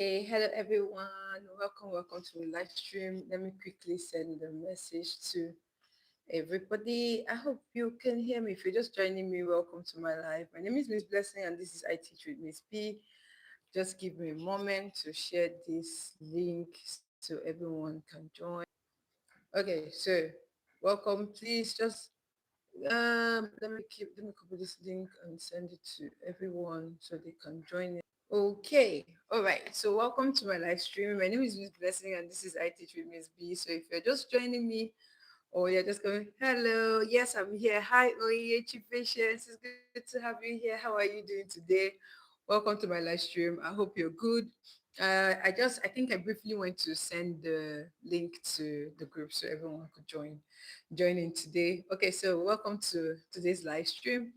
Hey, hello everyone. Welcome to the live stream. Let me quickly send the message to everybody. I hope you can hear me. If you're just joining me, welcome to my live. My name is Miss Blessing and this is I Teach with Miss B. Just give me a moment to share this link so everyone can join. Okay, so welcome. Please just let me copy this link and send it to everyone so they can join. Okay, all right. So welcome to my live stream. My name is Miss Blessing, and this is I Teach with Miss B. So if you're just joining me, or you're just going, hello, yes, I'm here. Hi, Oye, Chief Patience. It's good to have you here. How are you doing today? Welcome to my live stream. I hope you're good. I think I briefly want to send the link to the group so everyone could join in today. Okay, so welcome to today's live stream,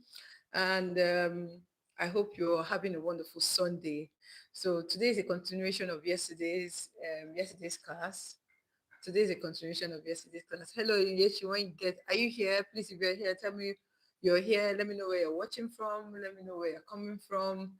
and I hope you're having a wonderful Sunday. So today is a continuation of yesterday's class. Today is a continuation of yesterday's class. Hello, Yechi, when you get, are you here? Please, if you're here, tell me you're here. Let me know where you're watching from. Let me know where you're coming from.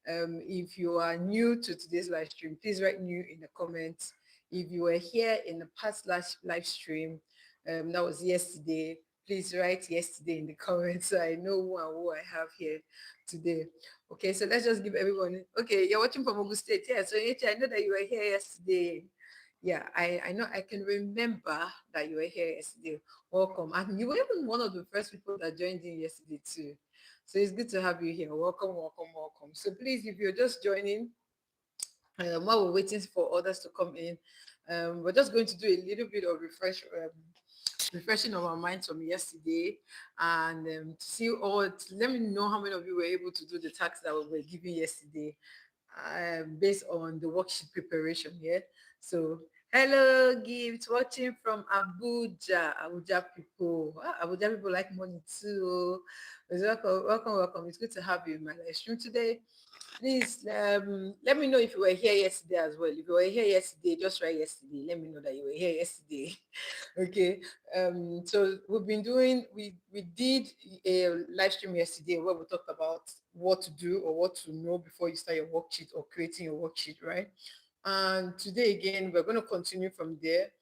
If you are new to today's live stream, please write new in the comments. If you were here in the past last live stream, that was yesterday, please write yesterday in the comments so I know who I have here today. Okay, so let's just give everyone, okay, you're watching from Ogun State. Yeah, so Yechi, I know that you were here yesterday. Yeah, I know, I can remember that you were here yesterday. Welcome. And you were even one of the first people that joined in yesterday too. So it's good to have you here. Welcome, welcome, welcome. So please, if you're just joining, while we're waiting for others to come in, we're just going to do a little bit of refreshing of our minds from yesterday and see all, let me know how many of you were able to do the tasks that we were given yesterday based on the worksheet preparation here. So, hello, Gift, watching from Abuja. Abuja people. Abuja people like money too. Welcome, welcome, welcome. It's good to have you in my live stream today. Please let me know if you were here yesterday as well. If you were here yesterday, just write yesterday. Let me know that you were here yesterday. Okay. So we did a live stream yesterday where we talked about what to do or what to know before you start your worksheet or creating your worksheet, right? And today again, we're going to continue from there.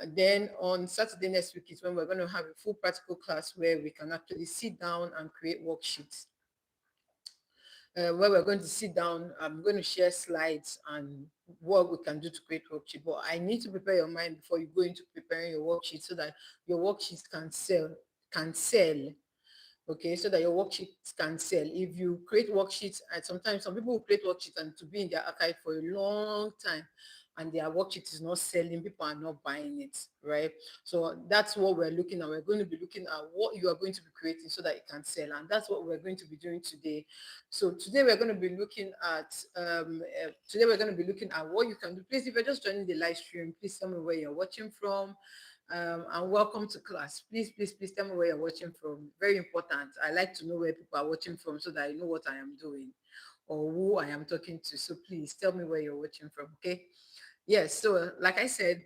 Then on Saturday next week is when we're going to have a full practical class where we can actually sit down and create worksheets. Where we're going to sit down, I'm going to share slides and what we can do to create worksheet. But I need to prepare your mind before you go into preparing your worksheet so that your worksheets can sell, okay, so that your worksheets can sell. If you create worksheets, and sometimes some people will create worksheets and to be in their archive for a long time and their worksheet is not selling, people are not buying it, right? So that's what we're looking at. We're going to be looking at what you are going to be creating so that it can sell, and that's what we're going to be doing today. So today we're going to be looking at what you can do. Please, if you're just joining the live stream, please tell me where you're watching from. And welcome to class. Please, please, please tell me where you're watching from. Very important. I like to know where people are watching from so that I know what I am doing or who I am talking to. So please tell me where you're watching from. Okay. Yes. So like I said,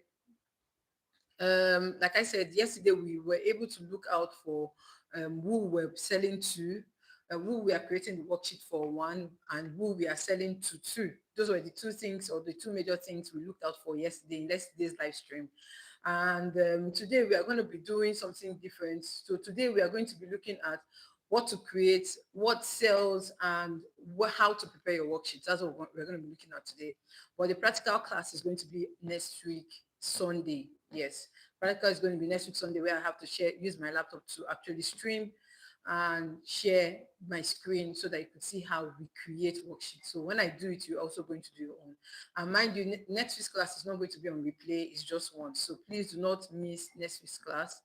yesterday we were able to look out for who we're selling to, who we are creating the worksheet for one, and who we are selling to two. Those were the two things or the two major things we looked out for yesterday in yesterday's live stream. And today we are going to be doing something different. So today we are going to be looking at what to create, what sells, and how to prepare your worksheets. That's what we're going to be looking at today. But the practical class is going to be next week, Sunday. Yes, practical is going to be next week, Sunday, where I have to use my laptop to actually stream and share my screen so that you can see how we create worksheets. So when I do it, you're also going to do your own. And mind you, next week's class is not going to be on replay, it's just one. So please do not miss next week's class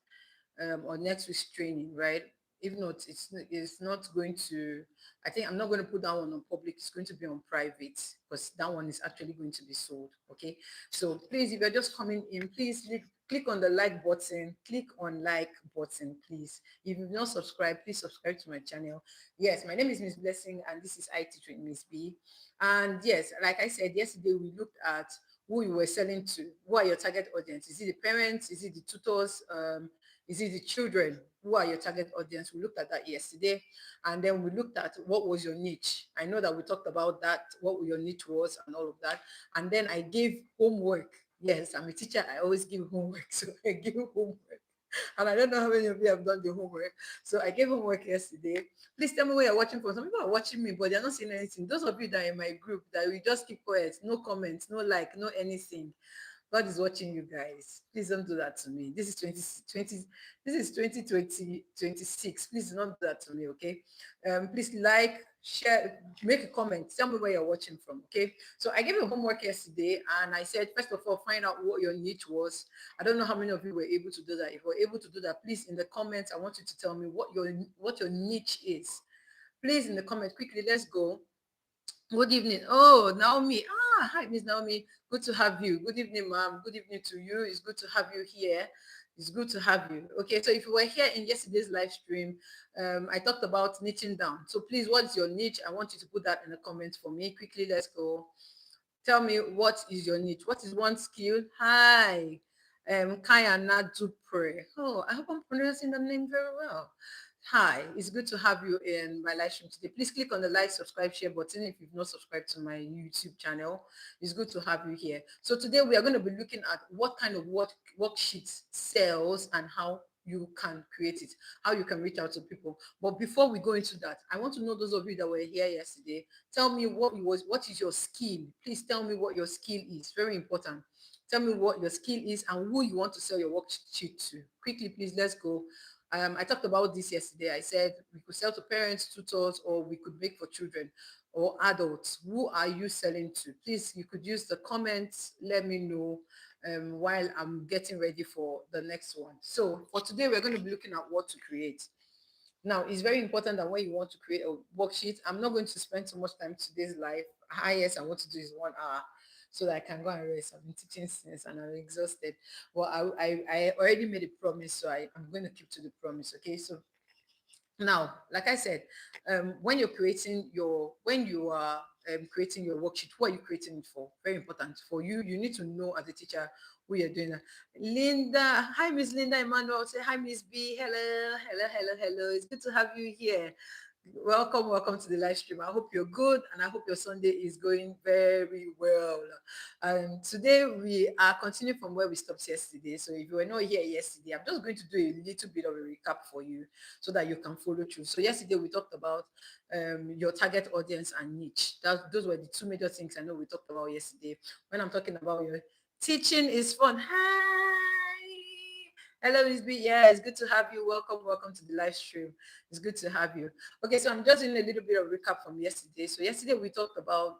or next week's training, right? If not, it's not going to, I think I'm not going to put that one on public. It's going to be on private because that one is actually going to be sold. Okay. So please, if you're just coming in, please click on the like button, click on like button, please. If you've not subscribed, please subscribe to my channel. Yes, my name is Miss Blessing and this is IT Trade Miss B. And yes, like I said, yesterday we looked at who you were selling to. Who are your target audience? Is it the parents? Is it the tutors? Is it the children? who are your target audience. We looked at that yesterday. And then we looked at what was your niche. I know that we talked about that, what your niche was and all of that. And then I gave homework. Yes, I'm a teacher. I always give homework. So I give homework. And I don't know how many of you have done the homework. So I gave homework yesterday. Please tell me where you're watching from. Some people are watching me, but they're not saying anything. Those of you that are in my group, that we just keep quiet, no comments, no like, no anything. God is watching you guys. Please don't do that to me. This is 2020. This is 2020 26. Please do not do that to me, okay? Please like, share, make a comment. Tell me where you're watching from, okay? So I gave you homework yesterday, and I said, first of all, find out what your niche was. I don't know how many of you were able to do that. If you're able to do that, please in the comments, I want you to tell me what your niche is. Please in the comments quickly. Let's go. Good evening. Oh, Naomi. Ah, hi, Miss Naomi. Good to have you. Good evening, ma'am. Good evening to you. It's good to have you here. It's good to have you. Okay, so if you were here in yesterday's live stream, I talked about niching down. So please, what's your niche? I want you to put that in the comments for me. Quickly, let's go. Tell me, what is your niche? What is one skill? Hi, Kaya Nadupre. Oh, I hope I'm pronouncing the name very well. Hi, it's good to have you in my live stream today. Please click on the like, subscribe, share button if you've not subscribed to my YouTube channel. It's good to have you here. So today we are going to be looking at what kind of worksheets sells and how you can create it, how you can reach out to people. But before we go into that, I want to know those of you that were here yesterday. Tell me what is your skill. Please tell me what your skill is. Very important. Tell me what your skill is and who you want to sell your worksheet to. Quickly, please, let's go. I talked about this yesterday. I said we could sell to parents, tutors, or we could make for children or adults. Who are you selling to? Please, you could use the comments. Let me know while I'm getting ready for the next one. So for today, we're going to be looking at what to create. Now, it's very important that when you want to create a worksheet, I'm not going to spend so much time today's live. Highest I want to do is 1 hour so that I can go and rest. I've been teaching since and I'm exhausted. Well, I already made a promise, so I'm going to keep to the promise. Okay, so now, like I said, when you are creating your worksheet, what are you creating it for? Very important for you. You need to know as a teacher who you're doing that. Linda, hi Miss Linda Emmanuel. Say hi Miss B. Hello, hello, hello, hello. It's good to have you here. Welcome to the live stream. I hope you're good and I hope your Sunday is going very well. Today we are continuing from where we stopped yesterday. So if you were not here yesterday, I'm just going to do a little bit of a recap for you so that you can follow through. So yesterday we talked about your target audience and niche. Those were the two major things I know we talked about yesterday. When I'm talking about your teaching is fun. Hi. Hello, Miss B. Yeah, it's good to have you. Welcome to the live stream. It's good to have you. Okay, so I'm just doing a little bit of recap from yesterday. So yesterday we talked about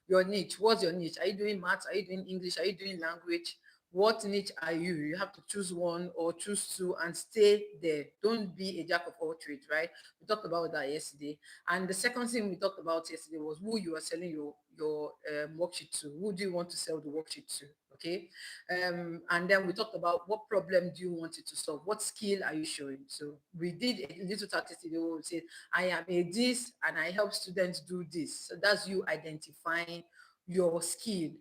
your niche. What's your niche? Are you doing maths? Are you doing English? Are you doing language? What niche are you? You have to choose one or choose two and stay there. Don't be a jack of all trades, right? We talked about that yesterday. And the second thing we talked about yesterday was who you are selling your worksheet to. Who do you want to sell the worksheet to? Okay. And then we talked about what problem do you want it to solve? What skill are you showing? So we did a little tactic today where we said, I am a this and I help students do this. So that's you identifying your skill.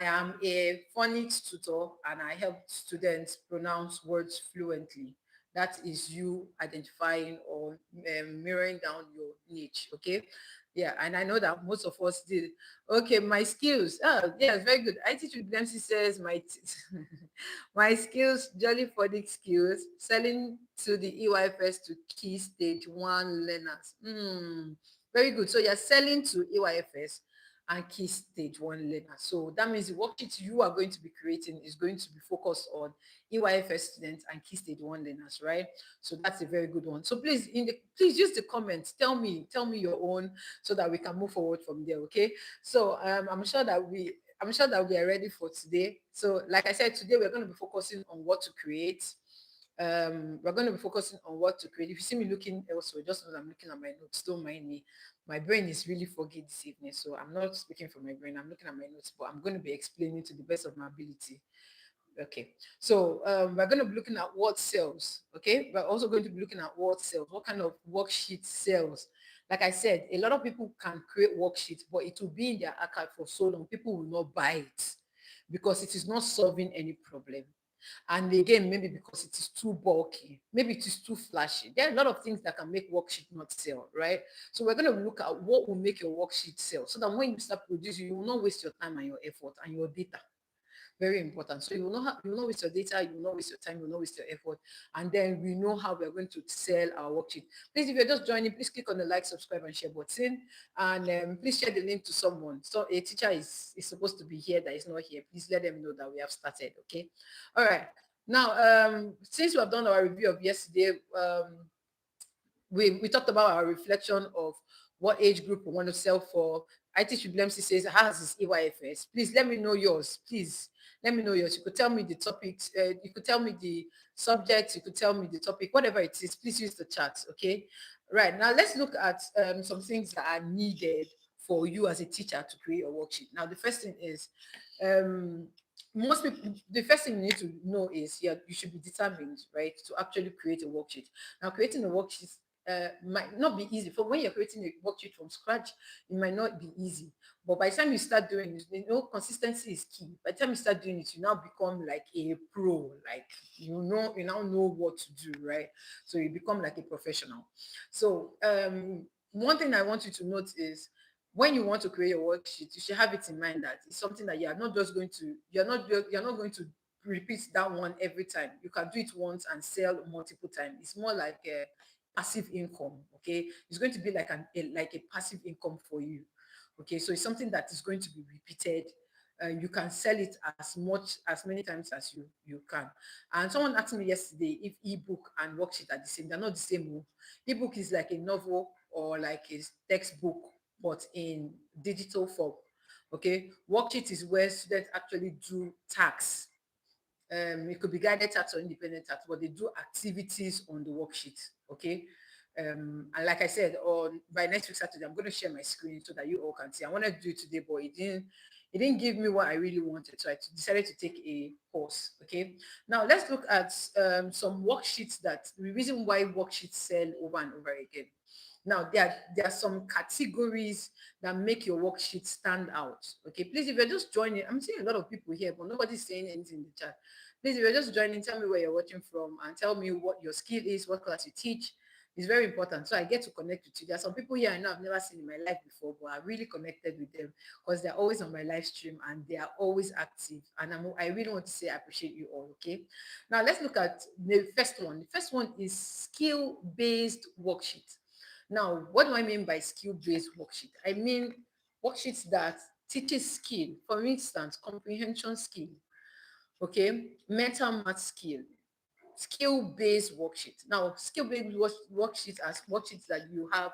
I am a phonics tutor and I help students pronounce words fluently. That is you identifying or mirroring down your niche. Okay. Yeah, and I know that most of us did. Okay, my skills. Oh, yes, very good. I teach with Dempsey says my skills, jolly phonics skills, selling to the EYFS to key stage one learners. Very good. So you're selling to EYFS and key stage one learners. So that means the worksheet you are going to be creating is going to be focused on EYFS students and key stage one learners, right? So that's a very good one. So please use the comments. Tell me your own so that we can move forward from there. Okay. So I'm sure that we are ready for today. So like I said, today we're going to be focusing on what to create. We're going to be focusing on what to create. If you see me looking elsewhere, just know that I'm looking at my notes. Don't mind me. My brain is really foggy this evening, so I'm not speaking from my brain. I'm looking at my notes, but I'm going to be explaining to the best of my ability. Okay, so we're going to be looking at what sells. Okay, we're also going to be looking at what sells, what kind of worksheet sells. Like I said, a lot of people can create worksheets, but it will be in their archive for so long, people will not buy it because it is not solving any problem. And again, maybe because it is too bulky, maybe it is too flashy. There are a lot of things that can make worksheet not sell, right? So we're going to look at what will make your worksheet sell, so that when you start producing, you will not waste your time and your effort and your data. Very important. So you will not waste your data, you will not waste your time, you will not waste your effort, and then we know how we are going to sell our worksheet. Please, if you're just joining, please click on the like, subscribe, and share button, and please share the link to someone. So a teacher is supposed to be here that is not here. Please let them know that we have started. Okay. All right. Now, since we have done our review of yesterday, we talked about our reflection of what age group we want to sell for. I teach with Blemsey says hers is EYFS. Please let me know yours. Please let me know yours. You could tell me the topics. You could tell me the subject. You could tell me the topic. Whatever it is, please use the chat. Okay. Right now, let's look at some things that are needed for you as a teacher to create a worksheet. Now, the first thing is um, most people. The first thing you need to know is, yeah, you should be determined, right, to actually create a worksheet. Now, creating a worksheet might not be easy. For when you're creating a worksheet from scratch, it might not be easy. But by the time you start doing it, consistency is key. By the time you start doing it, you now become like a pro. Like you now know what to do, right? So you become like a professional. So one thing I want you to note is when you want to create a worksheet, you should have it in mind that it's something that you're not going to repeat that one every time. You can do it once and sell multiple times. It's more like a passive income. Okay, it's going to be like like a passive income for you. Okay, so it's something that is going to be repeated. You can sell it as many times as you can. And someone asked me yesterday if ebook and worksheet are the same. They're not the same. Ebook is like a novel or like a textbook, but in digital form. Okay, worksheet is where students actually do tasks. It could be guided tasks or independent tasks, but they do activities on the worksheet. Okay. And like I said, on by next week Saturday, I'm going to share my screen so that you all can see. I wanted to do it today, but it didn't give me what I really wanted. So I decided to take a course. Okay. Now let's look at some worksheets that the reason why worksheets sell over and over again. Now, there are some categories that make your worksheet stand out. Okay, please, if you're just joining, I'm seeing a lot of people here, but nobody's saying anything in the chat. Please, if you're just joining, tell me where you're watching from and tell me what your skill is, what class you teach. It's very important. So I get to connect with you. There are some people here I know I've never seen in my life before, but I really connected with them because they're always on my live stream and they are always active. And I really want to say I appreciate you all. Okay. Now let's look at the first one. The first one is skill-based worksheet. Now, what do I mean by skill-based worksheet? I mean worksheets that teaches skill. For instance, comprehension skill, okay, mental math skill, skill-based worksheet. Now, skill-based worksheets as worksheets that you have,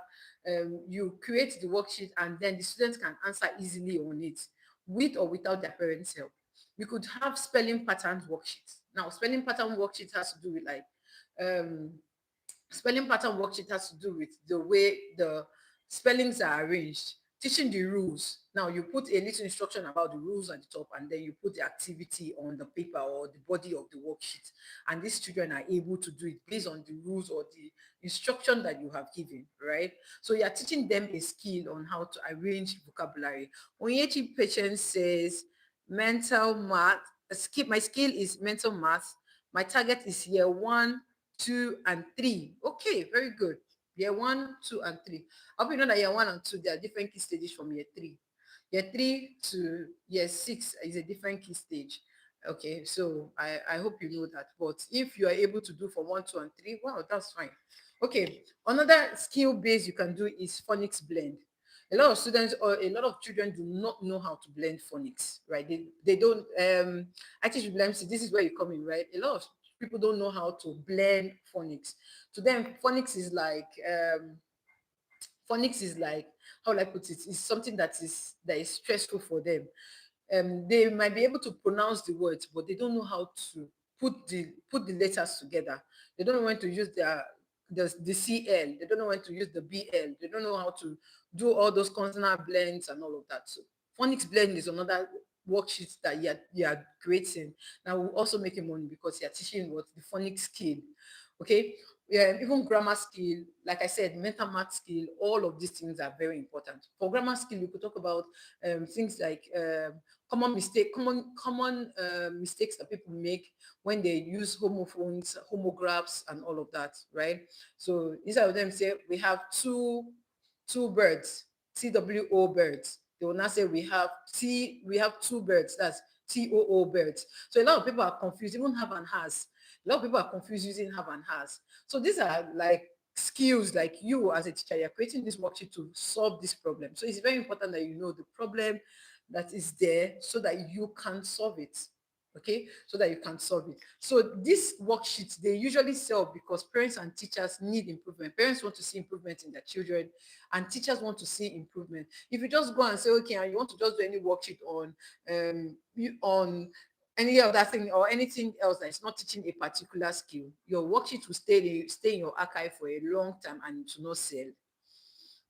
you create the worksheet and then the students can answer easily on it with or without their parents' help. We could have spelling patterns worksheets. Now, spelling pattern worksheet has to do with like um, spelling pattern worksheet has to do with the way the spellings are arranged, teaching the rules. Now you put a little instruction about the rules at the top and then you put the activity on the paper or the body of the worksheet. And these children are able to do it based on the rules or the instruction that you have given, right? So you are teaching them a skill on how to arrange vocabulary. Onyechi Patience says, mental math, my skill is mental math. My target is year one, two, and three. Okay, very good. Year one, two, and three. I hope you know that year one and two, there are different key stages from year three. Year three to year six is a different key stage. Okay, so I hope you know that. But if you are able to do for one, two, and three, well, that's fine. Okay, another skill base you can do is phonics blend. A lot of students or a lot of children do not know how to blend phonics, right? They don't I teach blend. This is where you come in, right? A lot of people don't know how to blend phonics. To them, phonics is like, how will I put it? It's something that is stressful for them. They might be able to pronounce the words, but they don't know how to put the letters together. They don't know when to use the CL. They don't know when to use the BL. They don't know how to do all those consonant blends and all of that. So phonics blend is another worksheet that you are creating. Now we're also making money because you're teaching what the phonics skill. Okay. Yeah, even grammar skill, like I said, mental math skill, all of these things are very important. For grammar skill, you could talk about things like common mistakes that people make when they use homophones, homographs, and all of that, right? So instead of them say we have two birds, TWO birds, they will not say we have two birds, that's TOO birds. So a lot of people are confused, even have and has. A lot of people are confused using have and has. So these are like skills, like you as a teacher, you're creating this worksheet to solve this problem. So it's very important that you know the problem that is there so that you can solve it. Okay, so that you can solve it. So these worksheets, they usually sell because parents and teachers need improvement. Parents want to see improvement in their children, and teachers want to see improvement. If you just go and say, okay, and you want to just do any worksheet on any other thing or anything else that is not teaching a particular skill, your worksheet will stay in your archive for a long time and it will not sell.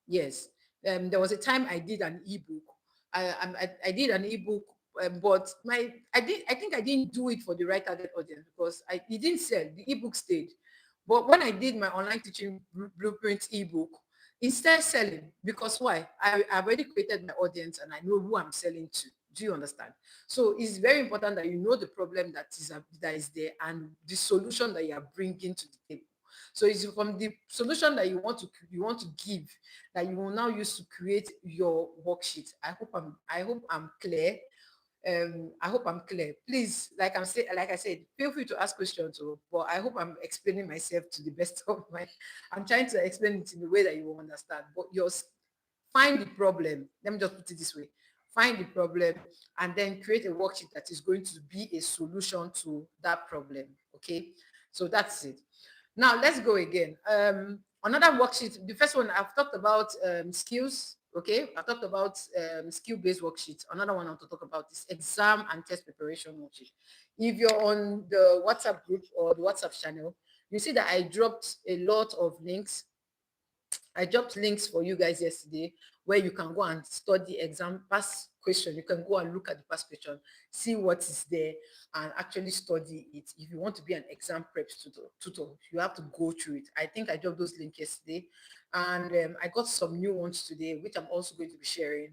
Yes. There was a time I did an ebook. I did an ebook, but I think I didn't do it for the right target audience because it didn't sell. The ebook stayed. But when I did my online teaching blueprint ebook, it started selling because why? I've already created my audience and I know who I'm selling to. Do you understand? So it's very important that you know the problem that is there and the solution that you are bringing to the table. So it's from the solution that you want to give that you will now use to create your worksheet. I hope I'm clear. I hope I'm clear. Please, like I said, feel free to ask questions. But I hope I'm explaining myself to the best of my. I'm trying to explain it in a way that you will understand. But find the problem. Let me just put it this way: find the problem, and then create a worksheet that is going to be a solution to that problem. Okay, so that's it. Now let's go again. Another worksheet. The first one I've talked about skills. Okay, I've talked about skill-based worksheets. Another one I want to talk about is exam and test preparation worksheet. If you're on the WhatsApp group or the WhatsApp channel, you see that I dropped a lot of links. I dropped links for you guys yesterday where you can go and study exam past question. You can go and look at the past question, see what is there, and actually study it. If you want to be an exam prep tutor, you have to go through it. I think I dropped those links yesterday, and I got some new ones today, which I'm also going to be sharing.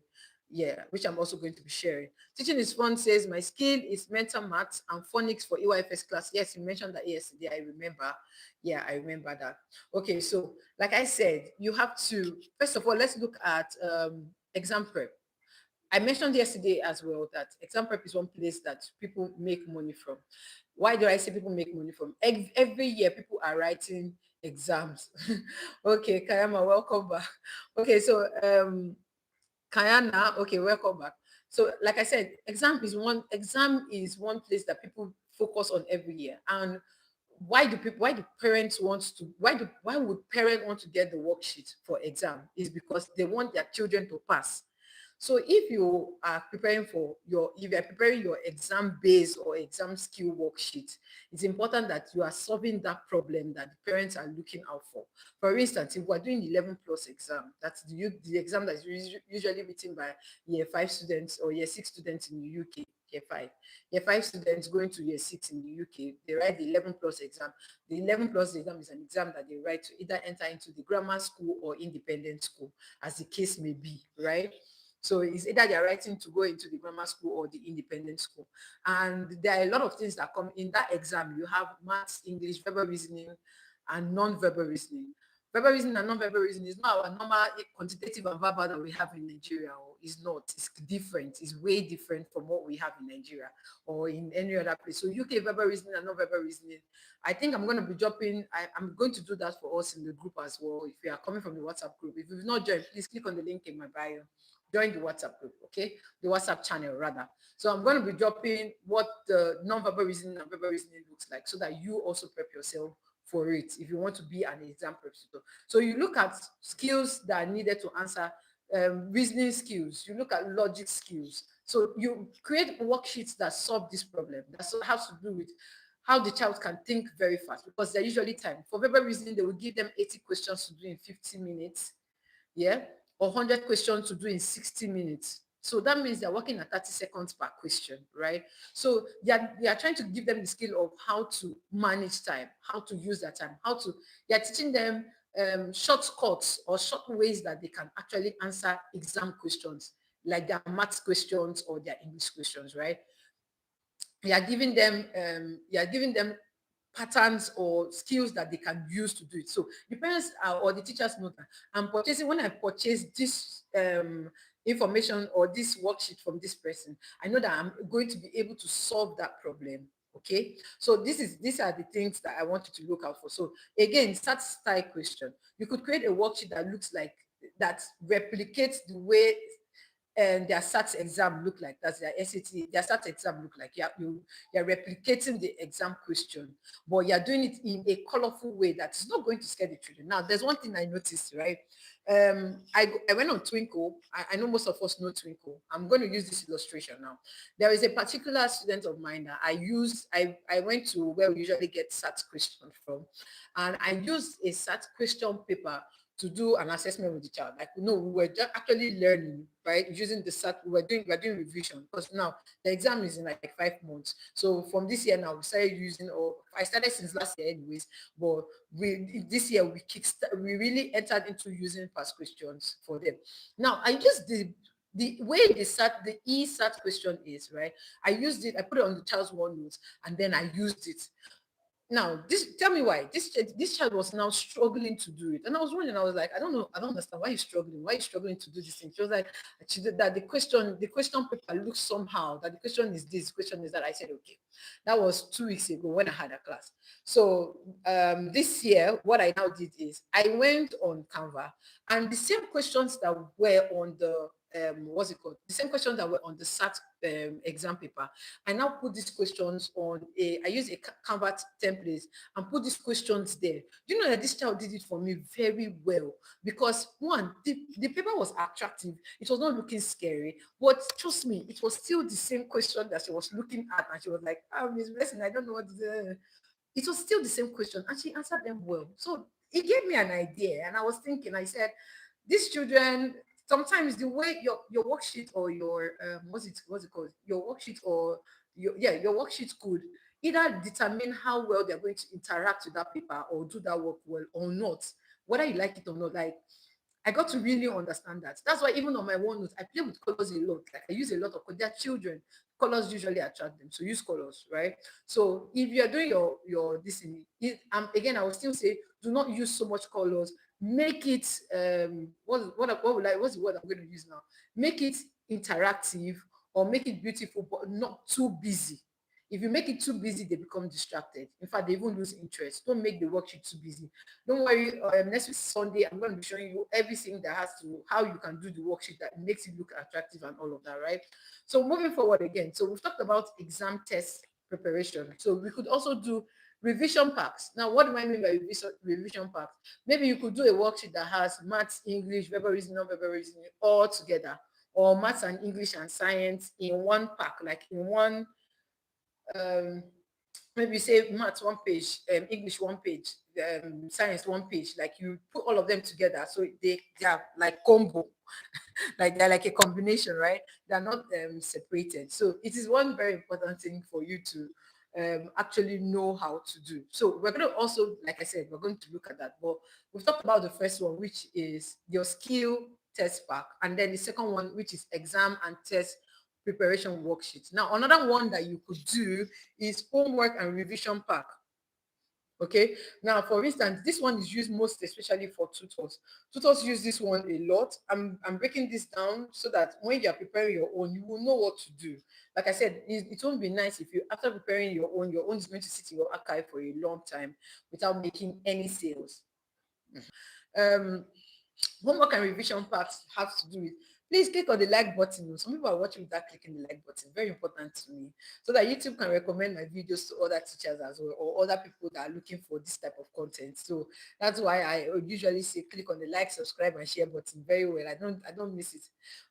Yeah, which I'm also going to be sharing. Teaching is fun says my skill is mental maths and phonics for EYFS class. Yes, you mentioned that yesterday. I remember. Yeah, I remember that. Okay, so like I said, you have to, first of all, let's look at exam prep. I mentioned yesterday as well that exam prep is one place that people make money from. Why do I say people make money from? Every year, people are writing exams. Okay, Kayama, welcome back. Okay, so Kayana, okay, welcome back. So, like I said, exam is one place that people focus on every year. And why do parents want to why would parents want to get the worksheet for exam is because they want their children to pass. So if you are preparing your exam based or exam skill worksheet, it's important that you are solving that problem that the parents are looking out for. For instance, if we're doing 11 plus exam, that's the exam that is usually written by year 5 students or year 6 students in the UK. Year 5 students going to year 6 in the UK, they write the 11 plus exam. The 11 plus exam is an exam that they write to either enter into the grammar school or independent school, as the case may be, right? So it's either they're writing to go into the grammar school or the independent school. And there are a lot of things that come in that exam. You have maths, English, verbal reasoning, and non-verbal reasoning. Verbal reasoning and non-verbal reasoning is not our normal quantitative and verbal that we have in Nigeria. Or it's not. It's different. It's way different from what we have in Nigeria or in any other place. So UK verbal reasoning and non-verbal reasoning. I think I'm going to be dropping. I'm going to do that for us in the group as well. If you are coming from the WhatsApp group, if you've not joined, please click on the link in my bio. Join the WhatsApp group, okay? The WhatsApp channel rather. So I'm going to be dropping what the non-verbal reasoning and verbal reasoning looks like so that you also prep yourself for it if you want to be an exam prep tutor. So you look at skills that are needed to answer reasoning skills. You look at logic skills. So you create worksheets that solve this problem. That has to do with how the child can think very fast because they're usually time. For verbal reasoning, they will give them 80 questions to do in 50 minutes. Yeah, or 100 questions to do in 60 minutes. So that means they're working at 30 seconds per question, right? So they are trying to give them the skill of how to manage time, how to use their time, they're teaching them shortcuts or short ways that they can actually answer exam questions, like their maths questions or their English questions, right? You are giving them patterns or skills that they can use to do it. So the parents or the teachers know that when I purchase this information or this worksheet from this person, I know that I'm going to be able to solve that problem. Okay, so these are the things that I want you to look out for. So again, start style question. You could create a worksheet that looks like that replicates the way and their SAT exam look like. That's their SAT, their SAT exam look like. You're replicating the exam question, but you're doing it in a colorful way that's not going to scare the children. Now, there's one thing I noticed, right? I went on Twinkle. I know most of us know Twinkle. I'm going to use this illustration now. There is a particular student of mine that I went to where we usually get SAT questions from, and I used a SAT question paper to do an assessment with the child. Like, no, we were just actually learning, right? Using the SAT, we're doing revision because now the exam is in like 5 months. So from this year now, we started using, or I started since last year anyways, but this year we really entered into using past questions for them. Now I just the way the e-SAT question is, right? I used it, I put it on the child's OneNote, and then I used it. Now, tell me why this child was now struggling to do it, and I was wondering. I was like, I don't know, I don't understand why you're struggling. Why are you struggling to do this thing? She was like, she did that the question paper looks somehow. That the question is this, question is that. I said, okay, that was 2 weeks ago when I had a class. So this year, what I now did is I went on Canva, and the same questions that were on the what's it called? The same questions that were on the SAT exam paper. I now put these questions I use a Canva template and put these questions there. You know that this child did it for me very well because one, the paper was attractive. It was not looking scary, but trust me, it was still the same question that she was looking at, and she was like, Miss Blessing, I don't know what it was still the same question, and she answered them well. So it gave me an idea, and I was thinking, I said, these children, sometimes the way your worksheet or your what's it called, your worksheet or your worksheet could either determine how well they're going to interact with that paper or do that work well or not, whether you like it or not. Like, I got to really understand that. That's why even on my OneNote, I play with colors a lot. Like, I use a lot of colors. They're children. Colors usually attract them. So use colors, right? So if you're doing your this in again, I will still say do not use so much colors. Make it what's the word I'm going to use now? Make it interactive or make it beautiful, but not too busy. If you make it too busy, they become distracted. In fact, they even lose interest. Don't make the worksheet too busy. Don't worry. Next week Sunday, I'm going to be showing you everything that has to how you can do the worksheet that makes it look attractive and all of that, right? So moving forward again. So we've talked about exam test preparation. So we could also do revision packs. Now, what do I mean by revision packs? Maybe you could do a worksheet that has maths, English, verbal reasoning, non-verbal reasoning all together, or maths and English and science in one pack, like in one um maybe say maths one page, English one page, science one page. Like, you put all of them together, so they are like combo, like they're like a combination, right? They're not separated. So it is one very important thing for you to actually know how to do. So we're going to also, like I said, we're going to look at that. But we've talked about the first one, which is your skill test pack, and then the second one, which is exam and test preparation worksheets. Now, another one that you could do is homework and revision pack. Okay. Now, for instance, this one is used most especially for tutors. Tutors use this one a lot. I'm breaking this down so that when you're preparing your own, you will know what to do. Like I said, it won't be nice if you, after preparing your own is going to sit in your archive for a long time without making any sales. Um, homework and revision parts have to do with, please click on the like button. Some people are watching without clicking the like button. Very important to me, so that YouTube can recommend my videos to other teachers as well, or other people that are looking for this type of content. So that's why I usually say click on the like, subscribe, and share button. Very well. I don't miss it.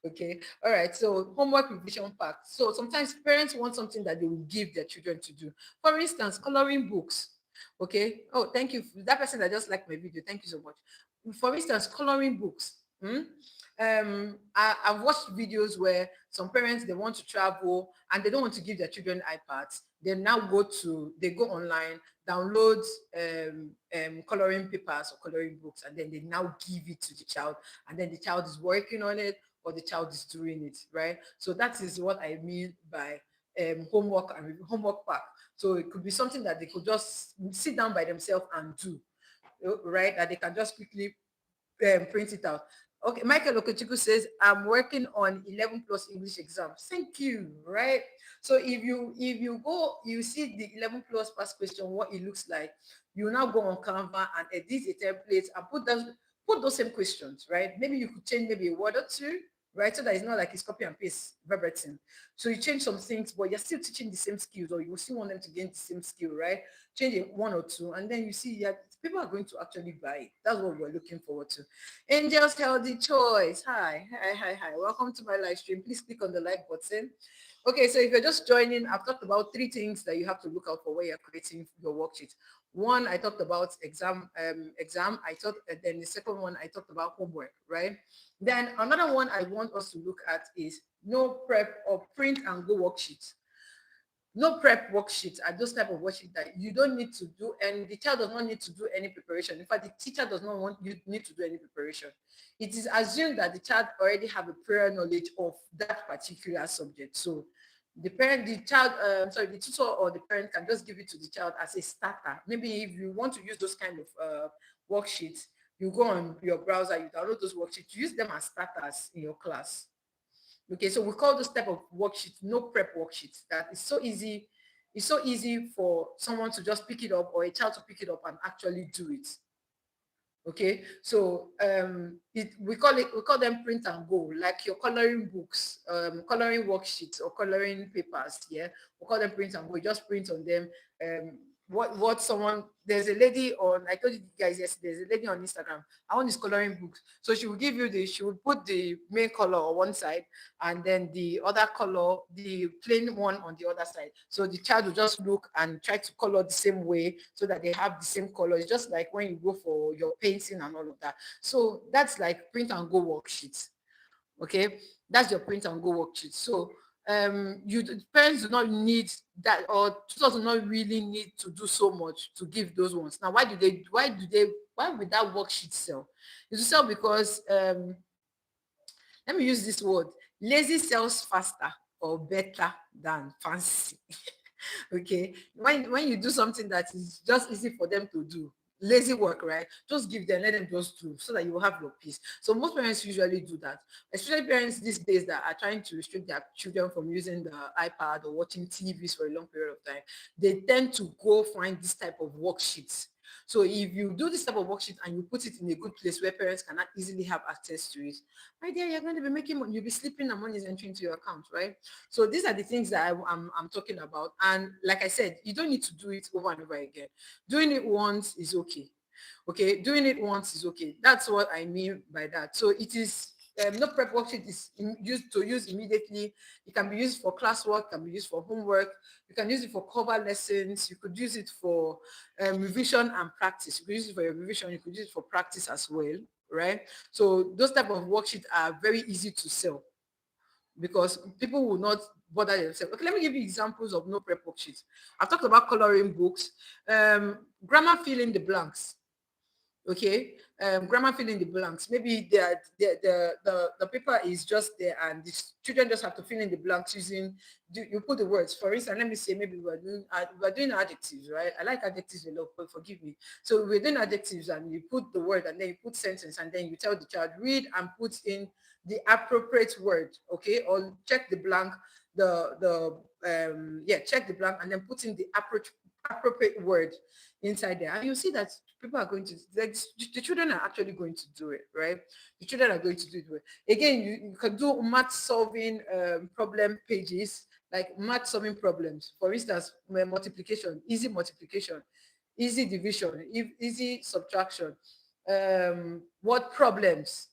Okay. All right. So homework revision pack. So sometimes parents want something that they will give their children to do. For instance, coloring books. Okay. Oh, thank you. That person that just liked my video. Thank you so much. For instance, coloring books. I've watched videos where Some parents, they want to travel and they don't want to give their children iPads. They go online, download coloring papers or coloring books, and then they now give it to the child, and then the child is working on it or the child is doing it, right? So that is what I mean by homework and homework pack. So it could be something that they could just sit down by themselves and do, right? That they can just quickly print it out. Okay, Michael Okochiku says, I'm working on 11 plus English exams. Thank you, right? So if you go, you see the 11 plus past question, what it looks like, you now go on Canva and edit a template and put those same questions, right? Maybe you could change maybe a word or two, right? So that it's not like it's copy and paste verbatim. So you change some things, but you're still teaching the same skills, or you still want them to gain the same skill, right? Change it one or two, and then you see, yeah, people are going to actually buy it. That's what we're looking forward to. Angel's Healthy Choice. Hi, hi, hi, hi. Welcome to my live stream. Please click on the like button. Okay, so if you're just joining, I've talked about three things that you have to look out for when you're creating your worksheet. One, I talked about exam. I thought, then the second one, I talked about homework, right? Then another one I want us to look at is no prep or print and go worksheets. No prep worksheets are those type of worksheets that you don't need to do, and the child does not need to do any preparation. In fact, the teacher does not want you need to do any preparation. It is assumed that the child already have a prior knowledge of that particular subject. So the tutor or the parent can just give it to the child as a starter. Maybe if you want to use those kind of worksheets, you go on your browser, you download those worksheets, use them as starters in your class. Okay, so we call this type of worksheet no prep worksheet. That is so easy. It's so easy for someone to just pick it up or a child to pick it up and actually do it. Okay, so we call them print and go, like your coloring books, coloring worksheets or coloring papers. Yeah, we call them print and go. You just print on them. um what someone There's a lady on, I told you guys yesterday, there's a lady on Instagram. I want this coloring books, so she will put the main color on one side and then the other color, the plain one, on the other side. So the child will just look and try to color the same way so that they have the same color. It's just like when you go for your painting and all of that. So that's like print and go worksheets. Okay, that's your print and go worksheet. So parents do not need that, or tutors do not really need to do so much to give those ones. Now, why would that worksheet sell? It will sell because let me use this word, lazy sells faster or better than fancy. Okay, when you do something that is just easy for them to do, lazy work, right? Just give them, let them just do, so that you will have your peace. So most parents usually do that, especially parents these days that are trying to restrict their children from using the iPad or watching TVs for a long period of time. They tend to go find this type of worksheets. So if you do this type of worksheet and you put it in a good place where parents cannot easily have access to it, my dear, you're going to be making money. You'll be sleeping and money is entering into your account, right? So these are the things that I'm talking about. And like I said, you don't need to do it over and over again. Doing it once is okay. Okay, doing it once is okay. That's what I mean by that. So it is no prep worksheet is used to use immediately. It can be used for classwork, can be used for homework. You can use it for cover lessons. You could use it for revision and practice. You could use it for your revision. You could use it for practice as well, right? So those type of worksheets are very easy to sell because people will not bother themselves. Okay, let me give you examples of no prep worksheets. I've talked about coloring books, grammar fill in the blanks. Okay, grammar fill in the blanks. Maybe the paper is just there and the children just have to fill in the blanks using, you put the words. For instance, let me say maybe we're doing adjectives, right? I like adjectives a lot, but forgive me. So we're doing adjectives and you put the word and then you put sentence and then you tell the child read and put in the appropriate word, okay? Or check the blank, check the blank and then put in the appropriate word inside there, and you see that people are going to, like, the children are actually going to do it, right? The children are going to do it. Again, you can do math solving problem pages, like math solving problems. For instance, multiplication, easy division, easy subtraction, what problems.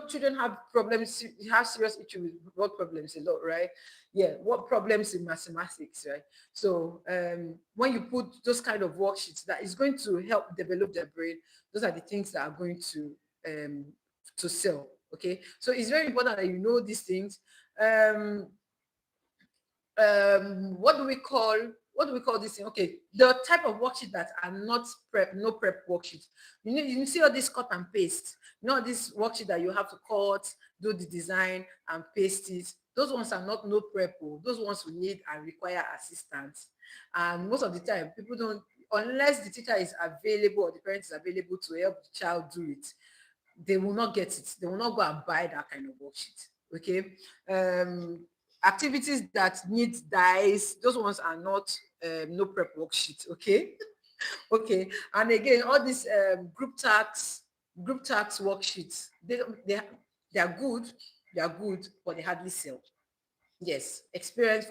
Children have problems, have serious issues with what problems a lot, right? Yeah, what problems in mathematics, right? So when you put those kind of worksheets that is going to help develop their brain, those are the things that are going to sell. Okay, so it's very important that you know these things. um what do we call this thing? Okay, the type of worksheet that are not prep, no prep worksheet. You see all this cut and paste. This worksheet that you have to cut, do the design and paste it. Those ones are not no prep. Those ones we need and require assistance. And most of the time, people don't, unless the teacher is available or the parent is available to help the child do it, they will not get it. They will not go and buy that kind of worksheet. Okay. Activities that need dice, those ones are not no prep worksheet. Okay. Okay. And again, all these group tax worksheets, they are good, but they hardly sell. Yes, experience,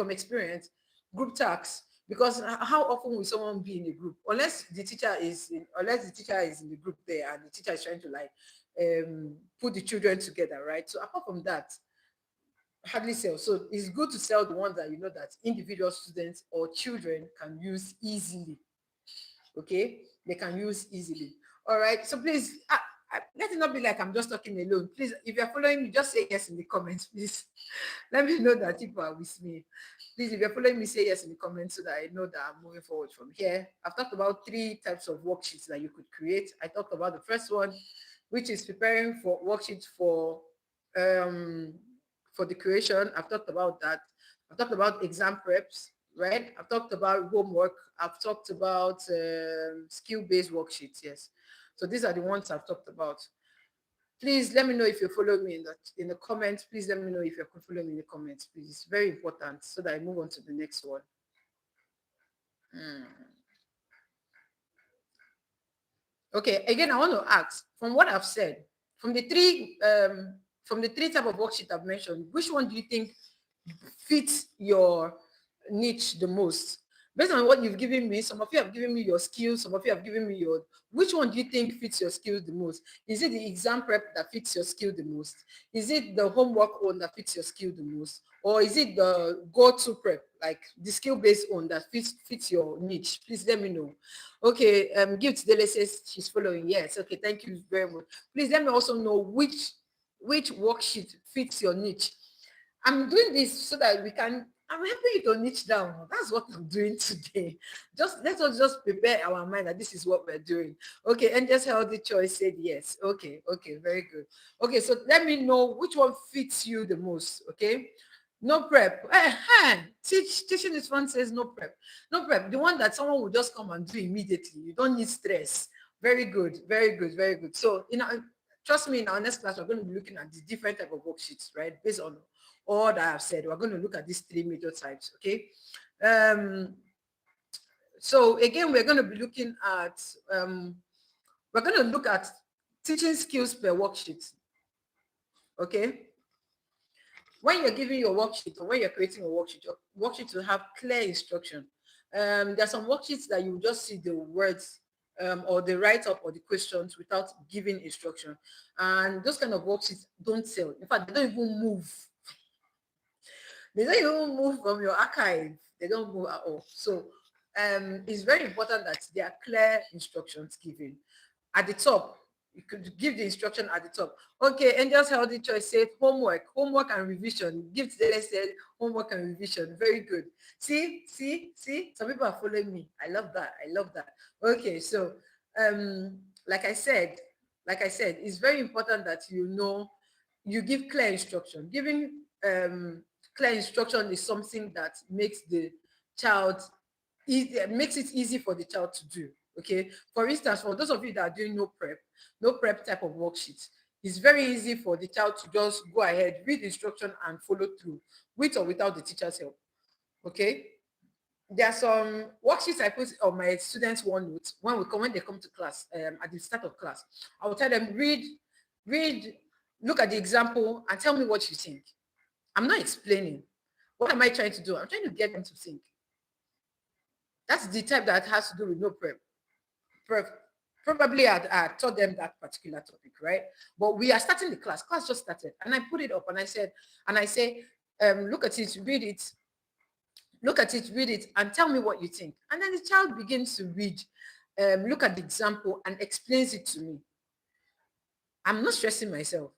group tasks. Because how often will someone be in a group unless the teacher is in the group there and the teacher is trying to like put the children together, right? So apart from that, hardly sell. So it's good to sell the ones that you know that individual students or children can use easily. Okay, they can use easily. All right, so please, let it not be like I'm just talking alone. Please, if you're following me, just say yes in the comments, please. Let me know that people are with me. Please, if you're following me, say yes in the comments so that I know that I'm moving forward from here. I've talked about 3 types of worksheets that you could create. I talked about the first one, which is preparing for worksheets um for the creation. I've talked about that. I've talked about exam preps, right? I've talked about homework. I've talked about skill-based worksheets. Yes. So these are the ones I've talked about. Please let me know if you follow me in the comments. Please let me know if you're following me in the comments. Please, it's very important so that I move on to the next one. Okay. Again, I want to ask from what I've said, from the three type of worksheet I've mentioned, which one do you think fits your niche the most? Based on what you've given me, some of you have given me your skills, some of you have given me your, which one do you think fits your skills the most? Is it the exam prep that fits your skill the most? Is it the homework one that fits your skill the most? Or is it the go-to prep, like the skill-based one that fits your niche? Please let me know. Okay, Gift Dele says she's following. Yes, okay, thank you very much. Please let me also know which worksheet fits your niche. I'm doing this so that I'm helping you to niche down. That's what I'm doing today. Just let us just prepare our mind that this is what we're doing. Okay, and just Healthy Choice said yes. Okay, very good. Okay, so let me know which one fits you the most. Okay. No prep. Teaching is fun says no prep. No prep. The one that someone will just come and do immediately. You don't need stress. Very good. Very good. Very good. So, trust me, in our next class, we're going to be looking at the different type of worksheets, right? Based on all that I've said, we're going to look at these 3 major types, okay? So again, we're going to be looking at, we're going to look at teaching skills per worksheet, okay? When you're giving your worksheet or when you're creating a worksheet, your worksheet will have clear instruction. There are some worksheets that you just see the words or the write-up or the questions without giving instruction. And those kind of worksheets don't sell. In fact, they don't even move. They don't even move from your archive. They don't move at all. So it's very important that there are clear instructions given. At the top, you could give the instruction at the top. Okay, Angel's Healthy Choice said homework and revision. Give today said homework and revision. Very good. See, some people are following me. I love that. Okay, so um, like I said, it's very important that you give clear instruction. Giving clear instruction is something that makes the child makes it easy for the child to do. Okay, for instance, for those of you that are doing no prep type of worksheets, it's very easy for the child to just go ahead, read the instruction and follow through with or without the teacher's help. Okay, there are some worksheets I put on my students' OneNote when they come to class at the start of class. I will tell them read, look at the example and tell me what you think. I'm not explaining. What am I trying to do? I'm trying to get them to think. That's the type that has to do with no prep. Probably I taught them that particular topic, right? But we are starting the class. Class just started. And I put it up and I say, look at it, read it, and tell me what you think. And then the child begins to read, look at the example and explains it to me. I'm not stressing myself,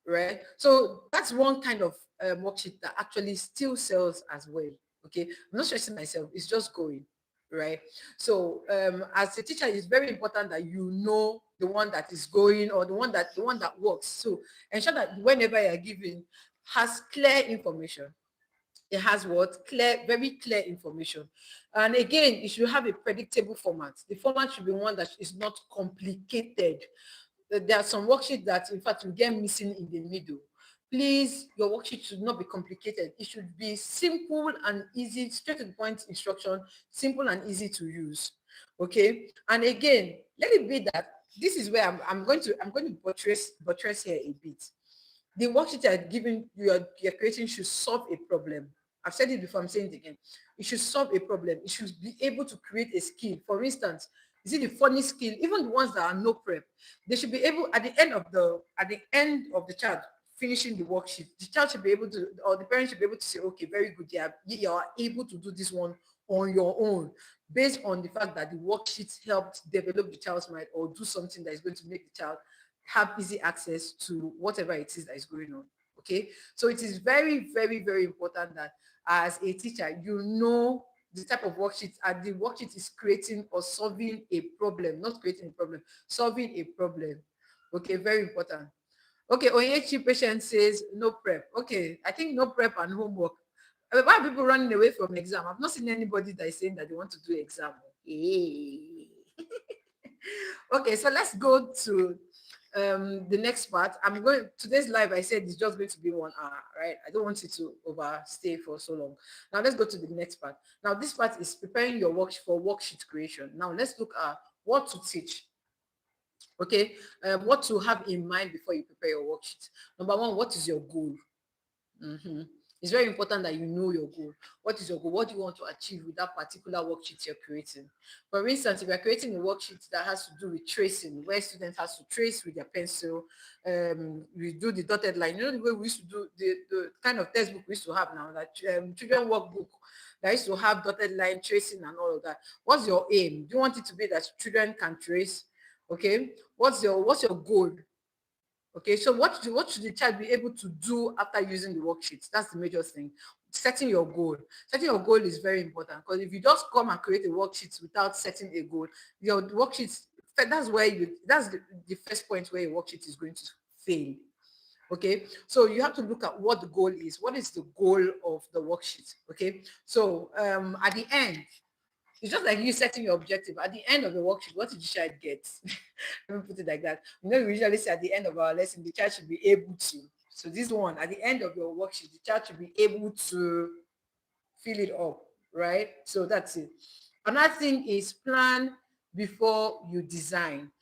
right? So that's one kind of worksheet that actually still sells as well. Okay, I'm not stressing myself, it's just going, right? So as a teacher, it's very important that you know the one that is going, or the one that works. So ensure that whenever you're giving has clear information. It has what? Clear, very clear information. And again, it should have a predictable format. The format should be one that is not complicated. There are some worksheets that, in fact, will get missing in the middle. Please, your worksheet should not be complicated. It should be simple and easy, straight to the point instruction, simple and easy to use. Okay. And again, let it be that this is where I'm going to buttress here a bit. The worksheet you're creating should solve a problem. I've said it before, I'm saying it again. It should solve a problem. It should be able to create a skill. For instance, is it the funny skill? Even the ones that are no prep, they should be able at the end of the child finishing the worksheet, the child should be able to, or the parent should be able to say, okay, very good, yeah, you are able to do this one on your own, based on the fact that the worksheet helped develop the child's mind, or do something that is going to make the child have easy access to whatever it is that is going on. Okay, so it is very, very, very important that as a teacher, you know the type of worksheet, and the worksheet is creating or solving a problem, not creating a problem, solving a problem. Okay, very important. Okay, Onyechi patient says no prep. Okay, I think no prep and homework. Why are people running away from exam? I've not seen anybody that is saying that they want to do exam. Hey. Okay, so let's go to the next part. I'm going today's live. I said it's just going to be 1 hour, right? I don't want it to overstay for so long. Now let's go to the next part. Now this part is preparing your work for worksheet creation. Now let's look at what to teach. Okay, what to have in mind before you prepare your worksheet. Number one, what is your goal? Mhm. It's very important that you know your goal. What is your goal? What do you want to achieve with that particular worksheet you're creating? For instance, if you're creating a worksheet that has to do with tracing, where students has to trace with their pencil, we do the dotted line. You know the way we used to do the kind of textbook we used to have now, that children workbook that used to have dotted line tracing and all of that. What's your aim? Do you want it to be that children can trace? Okay. What's your goal? Okay, so what should the child be able to do after using the worksheets? That's the major thing. Setting your goal. Setting your goal is very important, because if you just come and create a worksheet without setting a goal, your worksheets, that's the first point where your worksheet is going to fail. Okay, so you have to look at what the goal is. What is the goal of the worksheet? Okay, so at the end, it's just like you setting your objective. At the end of the worksheet, what did the child get? Let me put it like that. We usually say at the end of our lesson, the child should be able to. So this one, at the end of your worksheet, the child should be able to fill it up, right? So that's it. Another thing is plan before you design.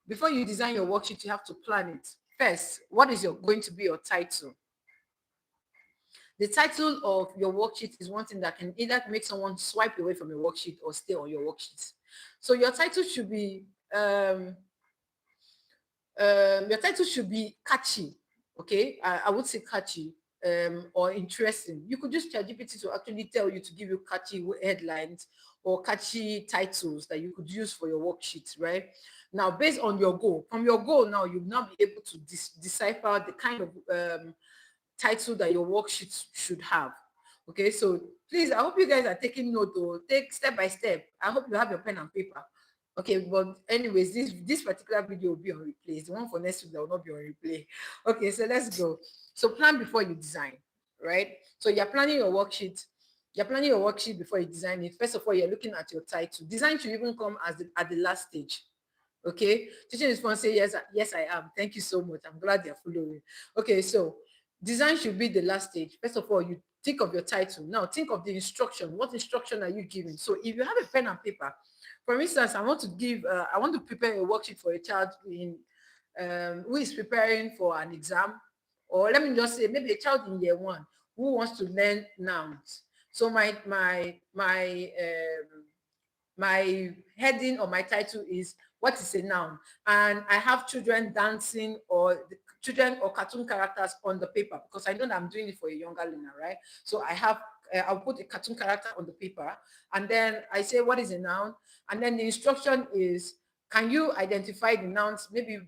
Before you design your worksheet, you have to plan it. First, what is going to be your title? The title of your worksheet is one thing that can either make someone swipe away from your worksheet or stay on your worksheet. So your title should be catchy. Okay, I would say catchy, or interesting. You could use ChatGPT to actually tell you to give you catchy headlines or catchy titles that you could use for your worksheet, right? Now, based on your goal, from your goal now, you'll now be able to decipher the kind of title that your worksheet should have. Okay, so please, I hope you guys are taking note, or take step by step. I hope you have your pen and paper. Okay, but anyways, this particular video will be on replay. It's the one for next week that will not be on replay. Okay, so let's go. So plan before you design, right? So you're planning your worksheet. You're planning your worksheet before you design it. First of all, you're looking at your title. Design should even come at the last stage. Okay, teaching is fun. Say yes, yes, I am. Thank you so much. I'm glad you're following. Okay, so design should be the last stage. First of all, you think of your title. Now think of the instruction. What instruction are you giving? So if you have a pen and paper, for instance, I want to prepare a worksheet for a child who is preparing for an exam, or let me just say maybe a child in year one who wants to learn nouns. So my heading or my title is what is a noun, and I have children dancing, or the children or cartoon characters on the paper, because I know that I'm doing it for a younger learner, right? So I'll put a cartoon character on the paper, and then I say what is a noun, and then the instruction is Can you identify the nouns? Maybe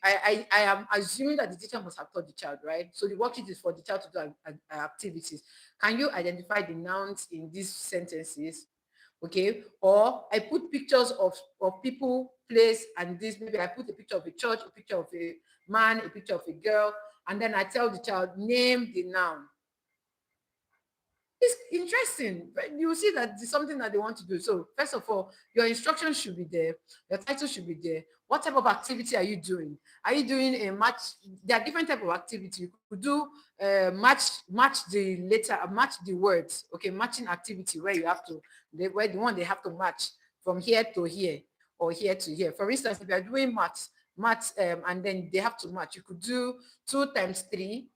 I am assuming that the teacher must have taught the child, right? So the worksheet is for the child to do activities. Can you identify the nouns in these sentences? Okay, or I put pictures of people, place, and this. Maybe I put a picture of a church, a picture of a man, a picture of a girl, and then I tell the child, name the noun. It's interesting. But you will see that it's something that they want to do. So first of all, your instructions should be there. Your title should be there. What type of activity are you doing? Are you doing a match? There are different type of activity. You could do match the letter, match the words. Okay, matching activity where you have to, where the one they have to match from here to here or here to here. For instance, if you are doing maths, and then they have to match, you could do 2 times 3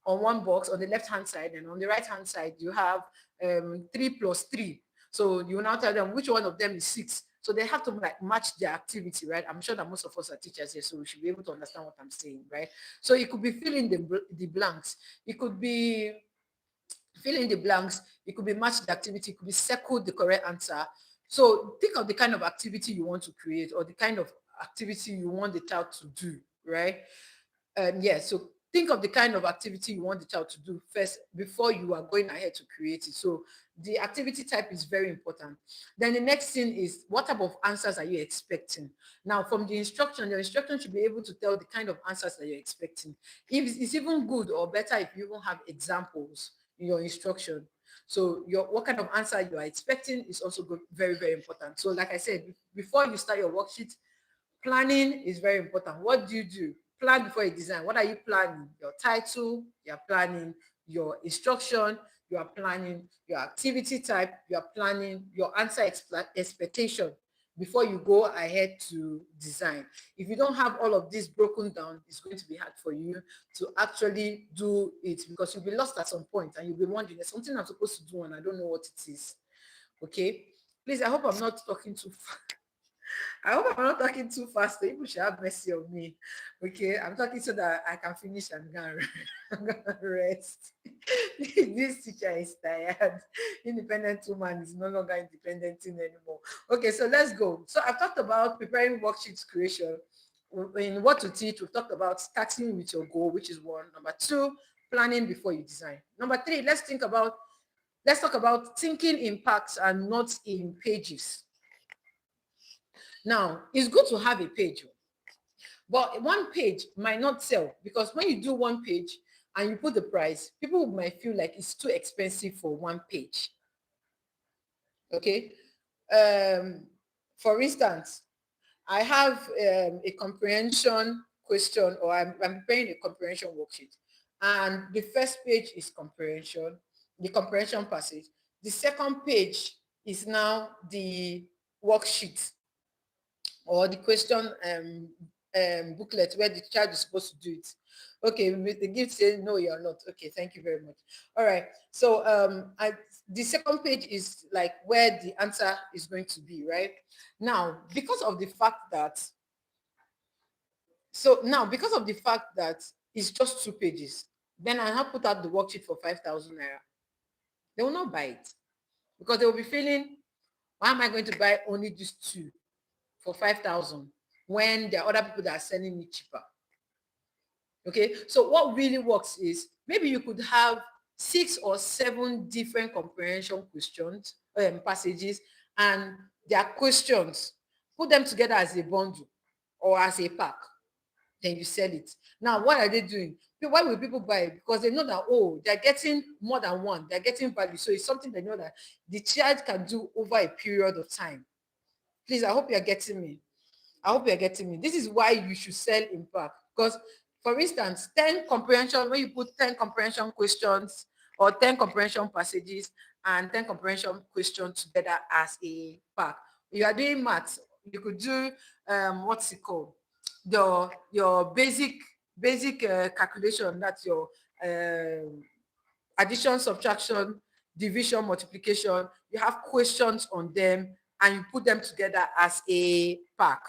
on one box on the left hand side, and on the right hand side you have 3 plus 3. So you now tell them which one of them is 6. So they have to like match their activity, right? I'm sure that most of us are teachers here, so we should be able to understand what I'm saying, right? So it could be filling the blanks. It could be fill in the blanks. It could be match the activity. It could be circle the correct answer. So think of the kind of activity you want to create, or the kind of activity you want the child to do, right? Yeah, so think of the kind of activity you want the child to do first before you are going ahead to create it. So the activity type is very important. Then the next thing is, what type of answers are you expecting? Now, from the instruction should be able to tell the kind of answers that you're expecting. If it's even good or better if you even have examples in your instruction. So what kind of answer you are expecting is also good, very, very important. So like I said, before you start your worksheet, planning is very important. What do you do? Plan before you design. What are you planning? Your title, you're planning your instruction, you are planning your activity type, you are planning your answer expectation before you go ahead to design. If you don't have all of this broken down, it's going to be hard for you to actually do it, because you'll be lost at some point and you'll be wondering, there's something I'm supposed to do and I don't know what it is. Okay? Please, I hope I'm not talking too fast. I hope I'm not talking too fast. So people should have mercy on me. Okay, I'm talking so that I can finish and go and I'm gonna rest. This teacher is tired. Independent woman is no longer independent anymore. Okay, so let's go. So I've talked about preparing worksheets creation. In what to teach, we've talked about starting with your goal, which is 1. Number 2, planning before you design. Number 3, let's talk about thinking in parts and not in pages. Now, it's good to have a page, but one page might not sell, because when you do one page and you put the price, people might feel like it's too expensive for one page. Okay. For instance, I have a comprehension question, or I'm preparing a comprehension worksheet, and the first page is comprehension, the comprehension passage. The second page is now the worksheet, or the question booklet where the child is supposed to do it. Okay, the gift says no, you're not. Okay, thank you very much. All right. So the second page is like where the answer is going to be, right? Now, because of the fact that it's just 2 pages, then I have put out the worksheet for 5,000 naira. They will not buy it, because they will be feeling, why am I going to buy only these 2 for 5,000 when there are other people that are selling it cheaper? Okay, so what really works is, maybe you could have 6 or 7 different comprehension questions, passages, and their questions. Put them together as a bundle or as a pack. Then you sell it. Now, what are they doing? Why will people buy it? Because they know that, oh, they're getting more than one. They're getting value. So it's something they know that the child can do over a period of time. Please, I hope you're getting me. I hope you're getting me. This is why you should sell in pack. Because, for instance, 10 comprehension, when you put 10 comprehension questions or 10 comprehension passages and 10 comprehension questions together as a pack, you are doing maths. You could do, what's it called? Your basic calculation. That's your addition, subtraction, division, multiplication. You have questions on them and you put them together as a pack.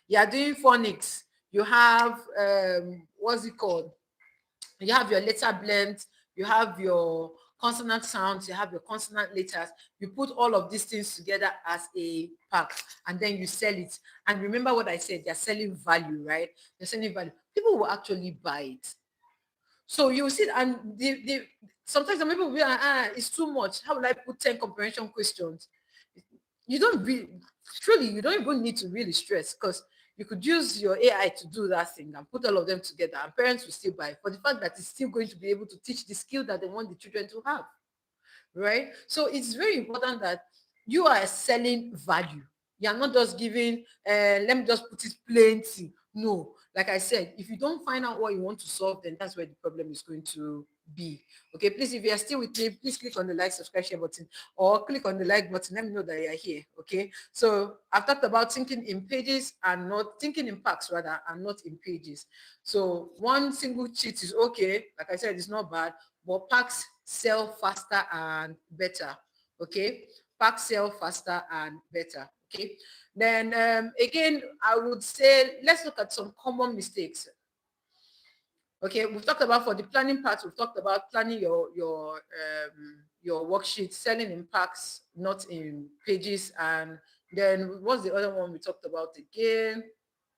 You are doing phonics. You have what's it called? You have your letter blend. You have your consonant sounds, you have your consonant letters. You put all of these things together as a pack, and then you sell it. And remember what I said, they're selling value, right? They're selling value. People will actually buy it. So you see, and sometimes some people will be like, it's too much. How will I put 10 comprehension questions? You don't really, truly, you don't even need to really stress, because you could use your AI to do that thing and put all of them together, and parents will still buy for the fact that it's still going to be able to teach the skill that they want the children to have, right? So it's very important that you are selling value. You are not just giving, let me just put it plenty. No, like I said, if you don't find out what you want to solve, then that's where the problem is going to be. Okay, please, if you are still with me, please click on the like, subscribe, share button, or click on the like button. Let me know that you are here. Okay, so I've talked about thinking in pages and not thinking in packs, rather, and not in pages. So one single cheat is okay. Like I said, it's not bad, but packs sell faster and better. Okay, packs sell faster and better. Okay, then again, I would say let's look at some common mistakes. Okay, we've talked about, for the planning part, we've talked about planning your worksheet, selling in packs, not in pages. And then what's the other one we talked about again?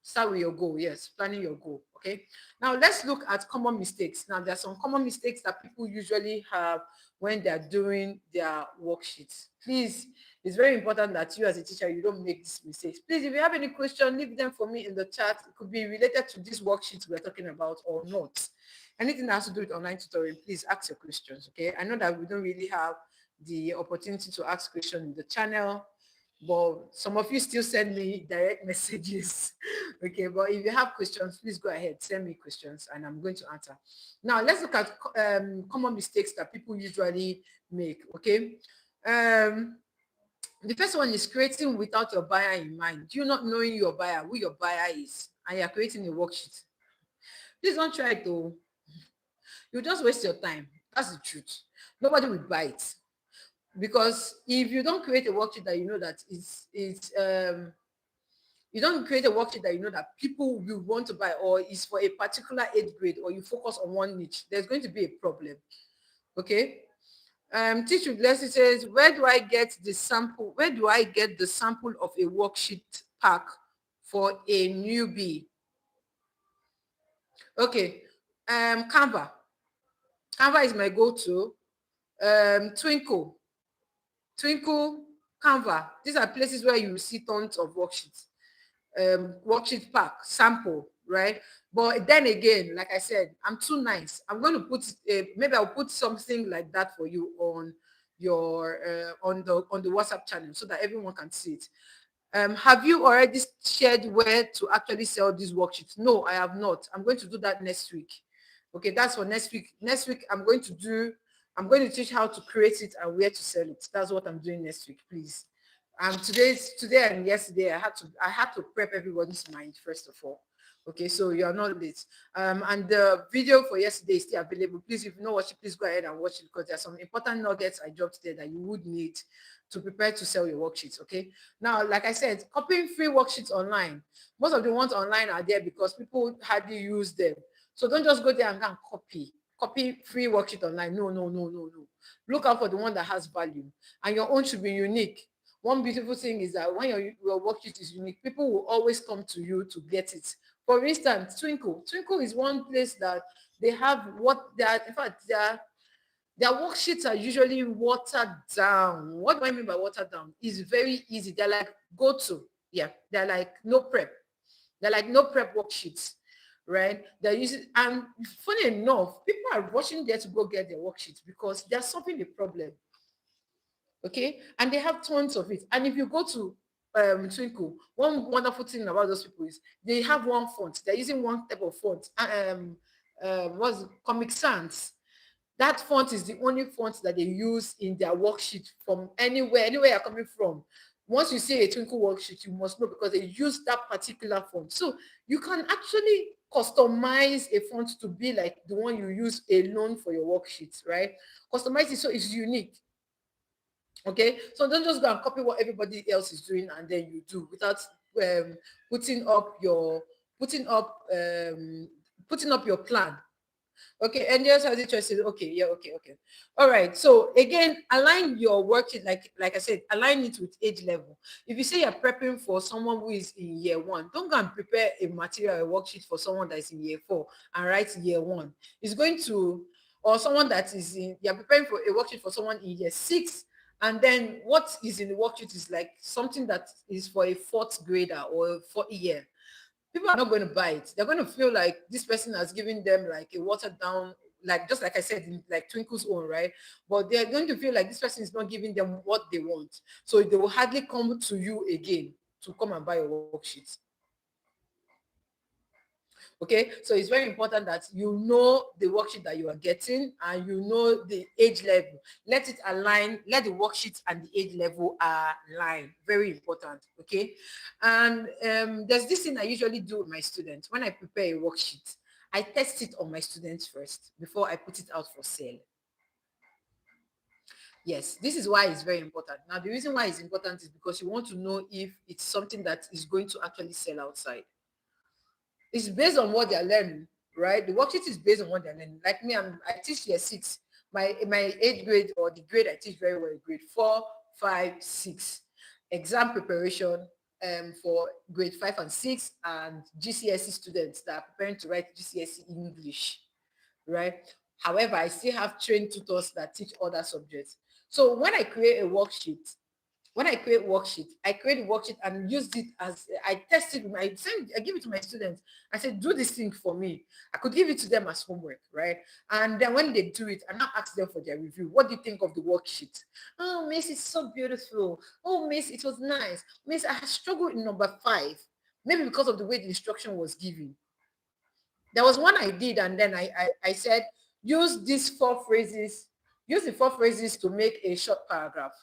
Start with your goal. Yes, planning your goal. Okay. Now let's look at common mistakes. Now there are some common mistakes that people usually have when they're doing their worksheets. Please, it's very important that you as a teacher, you don't make these mistakes. Please, if you have any question, leave them for me in the chat. It could be related to this worksheet we're talking about or not. Anything that has to do with online tutoring, please ask your questions. Okay. I know that we don't really have the opportunity to ask questions in the channel, but some of you still send me direct messages. Okay, but if you have questions, please go ahead, send me questions and I'm going to answer. Now let's look at common mistakes that people usually make. Okay, the first one is creating without your buyer in mind. You not knowing your buyer, who your buyer is, and you're creating a worksheet. Please don't try it though. You just waste your time. That's the truth. Nobody will buy it. Because if you don't create a worksheet that you know that it's you don't create a worksheet that you know that people will want to buy, or is for a particular age grade, or you focus on one niche, there's going to be a problem. Okay. Teach with Leslie says, where do I get the sample? Where do I get the sample of a worksheet pack for a newbie? Okay. Canva. Canva is my go-to. Twinkle, Canva. These are places where you see tons of worksheets. Worksheet pack, sample, right? But then again, like I said, I'm too nice. I'm going to put, maybe I'll put something like that for you on your on the WhatsApp channel so that everyone can see it. Have you already shared where to actually sell these worksheets? No, I have not. I'm going to do that next week. Okay, that's for next week. Next week, I'm going to teach how to create it and where to sell it. That's what I'm doing next week, please. Today and yesterday, I had to prep everybody's mind first of all. Okay, so you are not late. And the video for yesterday is still available. Please, if you know watch it, please go ahead and watch it, because there are some important nuggets I dropped there that you would need to prepare to sell your worksheets. Okay. Now, like I said, copying free worksheets online. Most of the ones online are there because people hardly use them. So don't just go there and go and copy free worksheet online. No, no, no, no, no. Look out for the one that has value, and your own should be unique. One beautiful thing is that when your worksheet is unique, people will always come to you to get it. For instance, Twinkle is one place that they have what they are. In fact, their worksheets are usually watered down. What do I mean by watered down? It's very easy. They're like go to. Yeah, they're like no prep. They're like no prep worksheets, right? They're using, and funny enough, people are rushing there to go get their worksheets because they're solving a problem. Okay, and they have tons of it. And if you go to Twinkle, one wonderful thing about those people is they have one font. They're using one type of font. What's Comic Sans? That font is the only font that they use in their worksheet from anywhere you're coming from. Once you see a Twinkle worksheet, you must know because they use that particular font. So you can actually customize a font to be like the one you use alone for your worksheets, right? Customize it so it's unique. Okay, so don't just go and copy what everybody else is doing and then you do without um, putting up your putting up your plan. Okay, endurance healthy choices. Okay, yeah, okay, okay. All right. So again, align your worksheet, like I said, align it with age level. If you say you're prepping for someone who is in year one, don't go and prepare a material, a worksheet for someone that is in year four and write year one. It's going to, or someone that is in, you're preparing for a worksheet for someone in year six, and then what is in the worksheet is like something that is for a fourth grader or a fourth year. People are not going to buy it. They're going to feel like this person has given them like a watered down, like just like I said, in like Twinkle's own, right? But they're going to feel like this person is not giving them what they want. So they will hardly come to you again to come and buy your worksheet. Okay, so it's very important that you know the worksheet that you are getting and you know the age level. Let it align, let the worksheet and the age level align. Very important. Okay, and there's this thing I usually do with my students. When I prepare a worksheet, I test it on my students first before I put it out for sale. Yes, this is why it's very important. Now, the reason why it's important is because you want to know if it's something that is going to actually sell outside. It's based on what they're learning, right? The worksheet is based on what they're learning. Like me, I teach year six. My eighth grade, or the grade I teach very well, grade 4, 5, 6. Exam preparation for grade 5 and 6, and GCSE students that are preparing to write GCSE English, right? However, I still have trained tutors that teach other subjects. So when I create a worksheet, I create a worksheet and use it as I test it. I give it to my students. I said, do this thing for me. I could give it to them as homework, right? And then when they do it, I now ask them for their review. What do you think of the worksheet? Oh, Miss, it's so beautiful. Oh, Miss, it was nice. Miss, I struggled in number 5, maybe because of the way the instruction was given. There was one I did, and then I said, use these 4 phrases, use the 4 phrases to make a short paragraph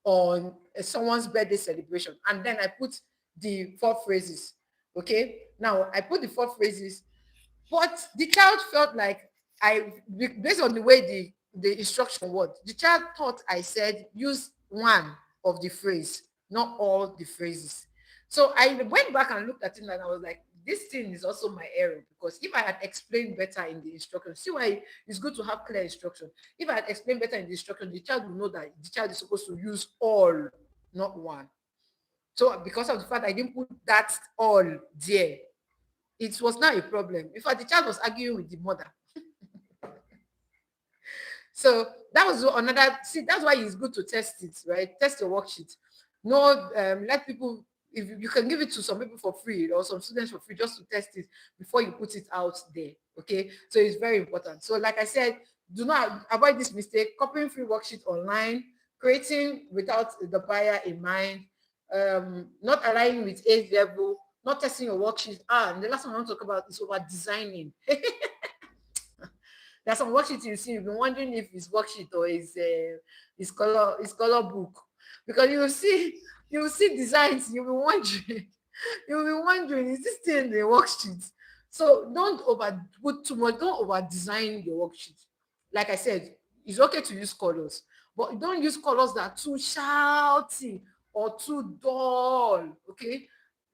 on someone's birthday celebration, and then I put the 4 phrases. Okay, now I put the 4 phrases, but the child felt like based on the way the instruction was, the child thought I said use one of the phrase, not all the phrases. So I went back and looked at it and I was like, this thing is also my error, because if I had explained better in the instruction, see why it's good to have clear instruction. If I had explained better in the instruction, the child will know that the child is supposed to use all, not one. So because of the fact I didn't put that all there, it was not a problem. In fact, the child was arguing with the mother. So that was another. See, that's why it's good to test it, right? Test your worksheet. No, let people. If you can give it to some people for free or some students for free, just to test it before you put it out there. Okay, so it's very important. So, like I said, do not avoid this mistake: copying free worksheet online, creating without the buyer in mind, not aligning with age level, not testing your worksheet. And the last one I want to talk about is over designing. There's some worksheet you see, you've been wondering if it's worksheet or is color book. Because you will see designs, you'll be wondering, you'll be wondering, is this thing a worksheet? So don't over put too much, don't over design your worksheet. Like I said, it's okay to use colors, but don't use colors that are too shouty or too dull. Okay.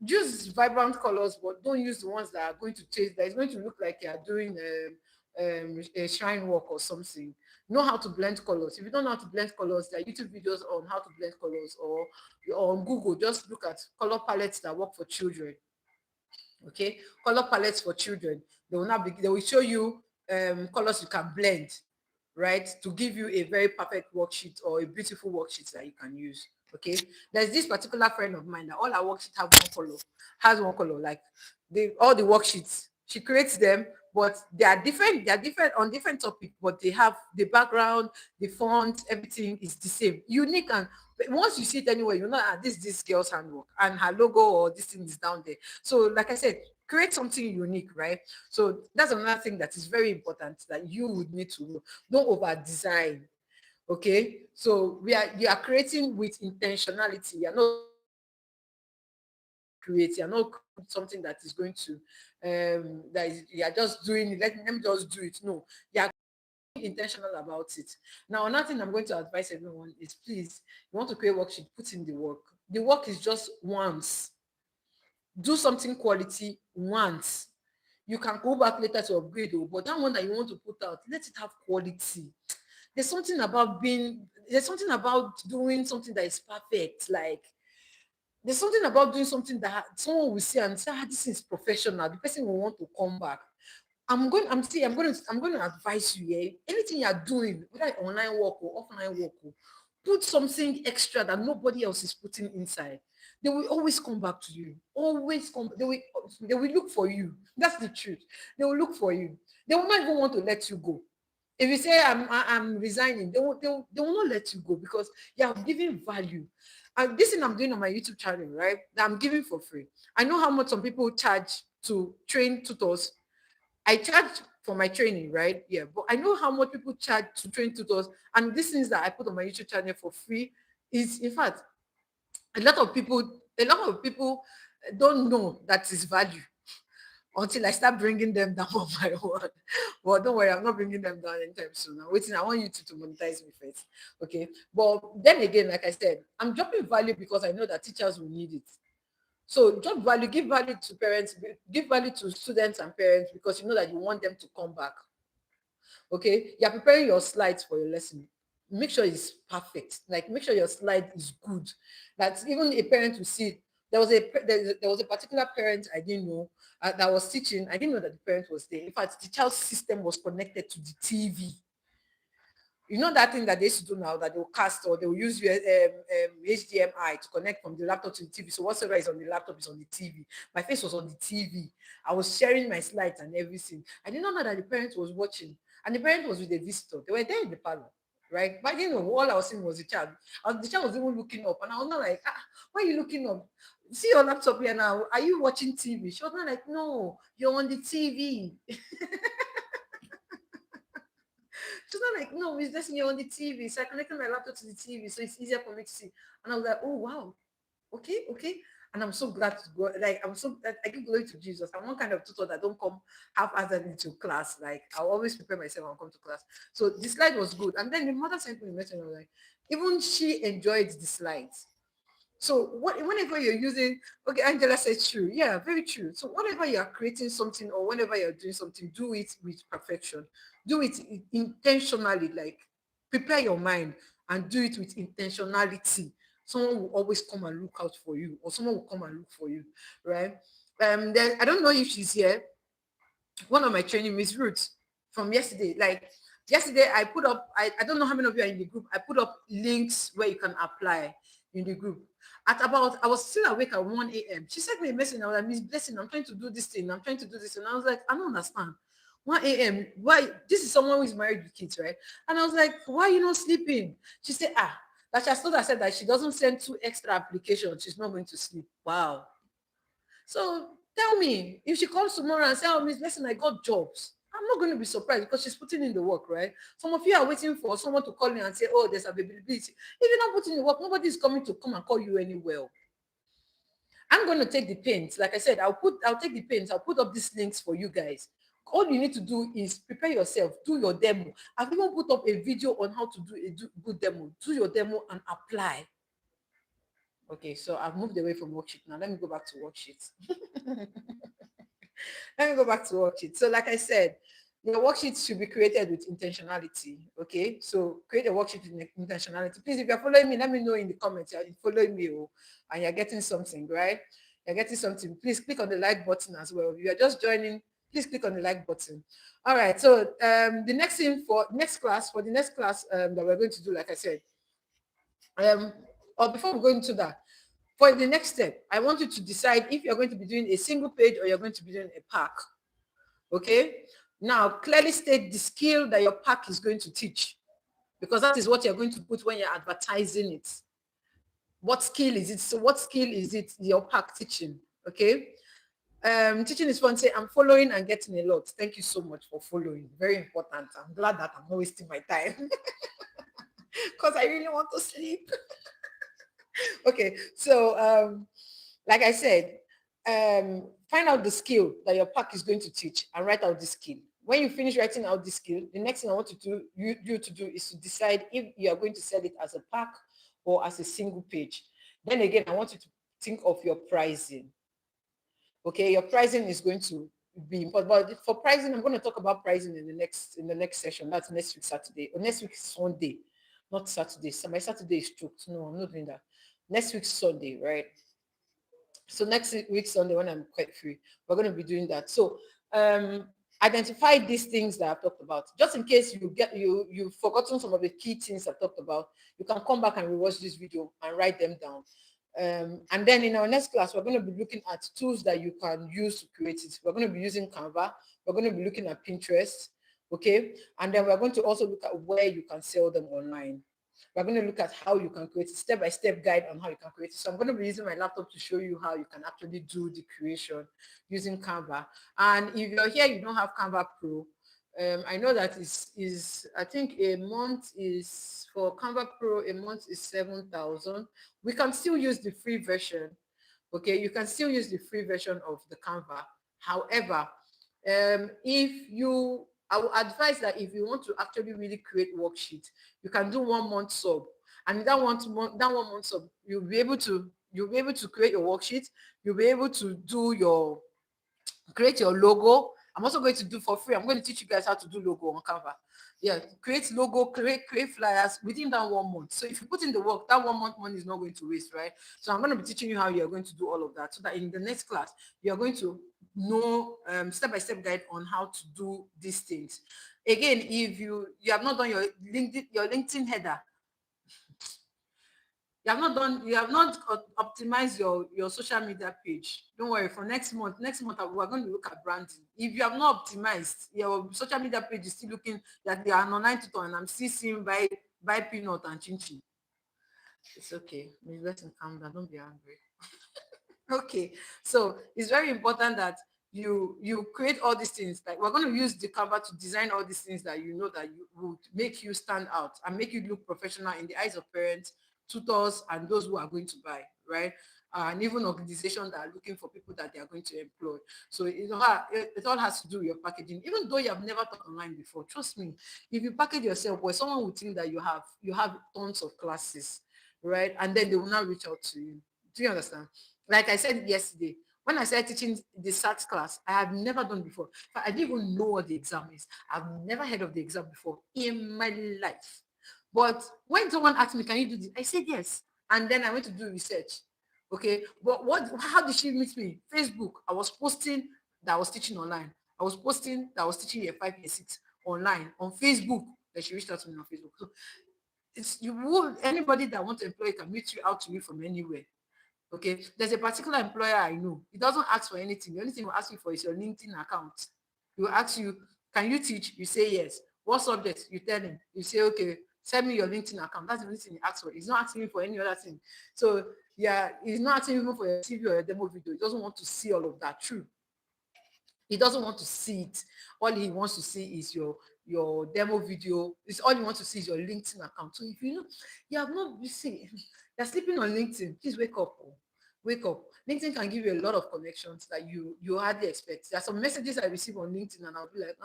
Use vibrant colors, but don't use the ones that are going to change, that is going to look like you are doing a shrine work or something. Know how to blend colors. If you don't know how to blend colors, there are YouTube videos on how to blend colors, or on Google, just look at color palettes that work for children. Okay, color palettes for children. They will show you colors you can blend, right, to give you a very perfect worksheet or a beautiful worksheet that you can use. Okay, there's this particular friend of mine that all our worksheets have one color, like all the worksheets she creates them, but they are different on different topic, but they have the background, the font, everything is the same, unique. And once you see it anywhere, you know, this girl's handwork, and her logo or this thing is down there. So like I said, create something unique, right? So that's another thing that is very important that you would need to know. Don't over design. Okay, so you are creating with intentionality. You're not create, you're not something that is going to you are just doing it, let me just do it. No, you are intentional about it. Now, another thing I'm going to advise everyone is, please, you want to create worksheet, put in the work. The work is just once. Do something quality once. You can go back later to upgrade, but that one that you want to put out, let it have quality. There's something about doing something that is perfect. Like, there's something about doing something that someone will see and say, this is professional. The person will want to come back. I'm going to advise you here. Anything you're doing, whether online work or offline work, put something extra that nobody else is putting inside. They will always come back to you. Always come. They will look for you. That's the truth. They will look for you. They will not even want to let you go. If you say I'm resigning, they will not let you go because you are giving value. And this thing I'm doing on my YouTube channel, right? That I'm giving for free. I know how much some people charge to train tutors. I charge for my training, right? Yeah, but I know how much people charge to train tutors, and these things that I put on my YouTube channel for free is, in fact, a lot of people, a lot of people don't know that is value until I start bringing them down on my own. But don't worry, I'm not bringing them down anytime soon. I'm waiting. I want you to monetize me first, okay? But then again, like I said, I'm dropping value because I know that teachers will need it. So drop value, give value to parents, give value to students and parents because you know that you want them to come back. Okay, you're preparing your slides for your lesson. Make sure it's perfect. Like, make sure your slide is good. That even a parent will see it. There was a particular parent I didn't know that was teaching. I didn't know that the parent was there. In fact, the child's system was connected to the TV. You know that thing that they used to do now, that they'll cast or they'll use HDMI to connect from the laptop to the TV. So whatever is on the laptop is on the TV. My face was on the TV. I was sharing my slides and everything. I did not know that the parent was watching. And the parent was with a visitor. They were there in the parlor, right? But I didn't know. All I was seeing was the child. The child was even looking up. And I was not like, why are you looking up? See your laptop here now. Are you watching TV? She was not like, no, you're on the TV. She's not like, no, it's just me on the TV. So I connected my laptop to the TV, so it's easier for me to see. And I was like, oh wow, okay, okay. And I'm so glad to go. Like, I give glory to Jesus. I'm one kind of tutor that don't come half-heartedly to class. Like, I'll always prepare myself and come to class. So the slide was good. And then the mother sent me a message. I was like, even she enjoyed the slides. So whenever you're using, okay, Angela says true. Yeah, very true. So whenever you're creating something or whenever you're doing something, do it with perfection. Do it intentionally, like prepare your mind and do it with intentionality. Someone will always come and look out for you, or someone will come and look for you, right? Then I don't know if she's here. One of my training, Miss Ruth, from yesterday. Like yesterday, I put up, I don't know how many of you are in the group. I put up links where you can apply in the group. I was still awake at 1 a.m. She sent me a message. I was like, Miss Blessing, I'm trying to do this thing. I'm trying to do this. And I was like, I don't understand. 1 a.m. Why? This is someone who is married with kids, right? And I was like, why are you not sleeping? She said, that she has told her said that she doesn't send 2 extra applications. She's not going to sleep. Wow. So tell me, if she comes tomorrow and say, oh, Miss Blessing, I got jobs, I'm not going to be surprised because she's putting in the work, right? Some of you are waiting for someone to call you and say, oh, there's availability. If you're not putting in the work, nobody is coming to come and call you anywhere. I'm going to take the paint. Like I said, I'll take the paint. I'll put up these links for you guys. All you need to do is prepare yourself, do your demo. I've even put up a video on how to do a good demo. Do your demo and apply. Okay, so I've moved away from worksheet now. Let me go back to worksheets. Let me go back to worksheets. So like I said, your worksheets should be created with intentionality. Okay, so create a worksheet with intentionality. Please, if you're following me, let me know in the comments. You're following me, and you're getting something, right? You're getting something. Please click on the like button as well. If you're just joining, please click on the like button. All right. So the next thing for the next class that we're going to do, like I said, or before we go into that, for the next step, I want you to decide if you're going to be doing a single page or you're going to be doing a pack. Okay? Now, clearly state the skill that your pack is going to teach, because that is what you're going to put when you're advertising it. What skill is it? So what skill is it your pack teaching? Okay? Teaching is fun. Say, I'm following and getting a lot. Thank you so much for following. Very important. I'm glad that I'm not wasting my time because I really want to sleep. Okay, so like I said, find out the skill that your pack is going to teach and write out the skill. When you finish writing out the skill, the next thing I want you to do is to decide if you are going to sell it as a pack or as a single page. Then again, I want you to think of your pricing. Okay, your pricing is going to be important. But for pricing, I'm going to talk about pricing in the next session. That's next week Saturday or next week Sunday, not Saturday. So my Saturday is booked. No, I'm not doing that. Next week Sunday, right? So next week Sunday, when I'm quite free, we're going to be doing that. So um, identify these things that I've talked about. Just in case you've forgotten some of the key things I've talked about, you can come back and rewatch this video and write them down. And then in our next class, we're going to be looking at tools that you can use to create it. We're going to be using Canva. We're going to be looking at Pinterest. Okay. And then we're going to also look at where you can sell them online. We're going to look at how you can create a step-by-step guide on how you can create it. So I'm going to be using my laptop to show you how you can actually do the creation using Canva. And if you're here, you don't have Canva Pro, I know that is I think a month is for Canva Pro, a month is 7,000. We can still use the free version. Okay, you can still use the free version of the Canva. However, if you I would advise that if you want to actually really create worksheet, you can do 1 month sub. And that 1 month sub, you'll be able to create your worksheet, you'll be able to do your create your logo. I'm also going to do for free. I'm going to teach you guys how to do logo on Canva. Yeah, create logo, create flyers within that 1 month. So if you put in the work, that 1 month money is not going to waste, right? So I'm going to be teaching you how you're going to do all of that, so that in the next class you're going to know step-by-step guide on how to do these things. Again, if you have not done your LinkedIn header, you have not optimized your social media page. Don't worry, for next month we're going to look at branding. If you have not optimized your social media page, is still looking that they are an online tutor and I'm still seeing buy peanut and chin chin. It's okay. Maybe let him calm down. Don't be angry. Okay, so it's very important that you create all these things. Like we're going to use the Canva to design all these things that you know that you would make you stand out and make you look professional in the eyes of parents, tutors, and those who are going to buy, right? And even organizations that are looking for people that they are going to employ. So it all has to do with your packaging. Even though you have never taught online before, trust me, if you package yourself, well, someone will think that you have tons of classes, right? And then they will now reach out to you. Do you understand? Like I said yesterday, when I started teaching the SAT class, I have never done before. I didn't even know what the exam is. I've never heard of the exam before in my life. But when someone asked me, can you do this? I said yes. And then I went to do research. Okay. But how did she meet me? Facebook. I was posting that I was teaching online. I was posting that I was teaching year 5, year 6 online on Facebook. That she reached out to me on Facebook. So anybody that wants to employ can reach you out to you from anywhere. Okay, there's a particular employer I know. He doesn't ask for anything. The only thing he'll ask you for is your LinkedIn account. He will ask you, can you teach? You say yes. What subject? You tell him. You say, okay, send me your LinkedIn account. That's the only thing he asks for. He's not asking me for any other thing. So yeah, he's not asking even for your CV or your demo video. He doesn't want to see all of that. True. He doesn't want to see it. All he wants to see is your demo video. It's all he wants to see is your LinkedIn account. So if you know you have not, you see, you're sleeping on LinkedIn, please wake up. Wake up. LinkedIn can give you a lot of connections that you hardly expect. There are some messages I receive on LinkedIn and I'll be like,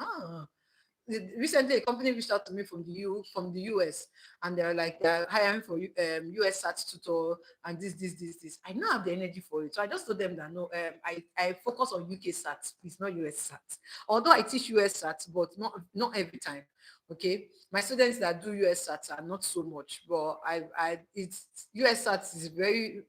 recently a company reached out to me from the US, and they're like they're hiring for US SAT tutor and this. I don't have the energy for it, so I just told them that no, I focus on UK SAT, it's not US SAT. Although I teach US SAT, but not every time. Okay, my students that do US SAT are not so much, but I it's US SAT is very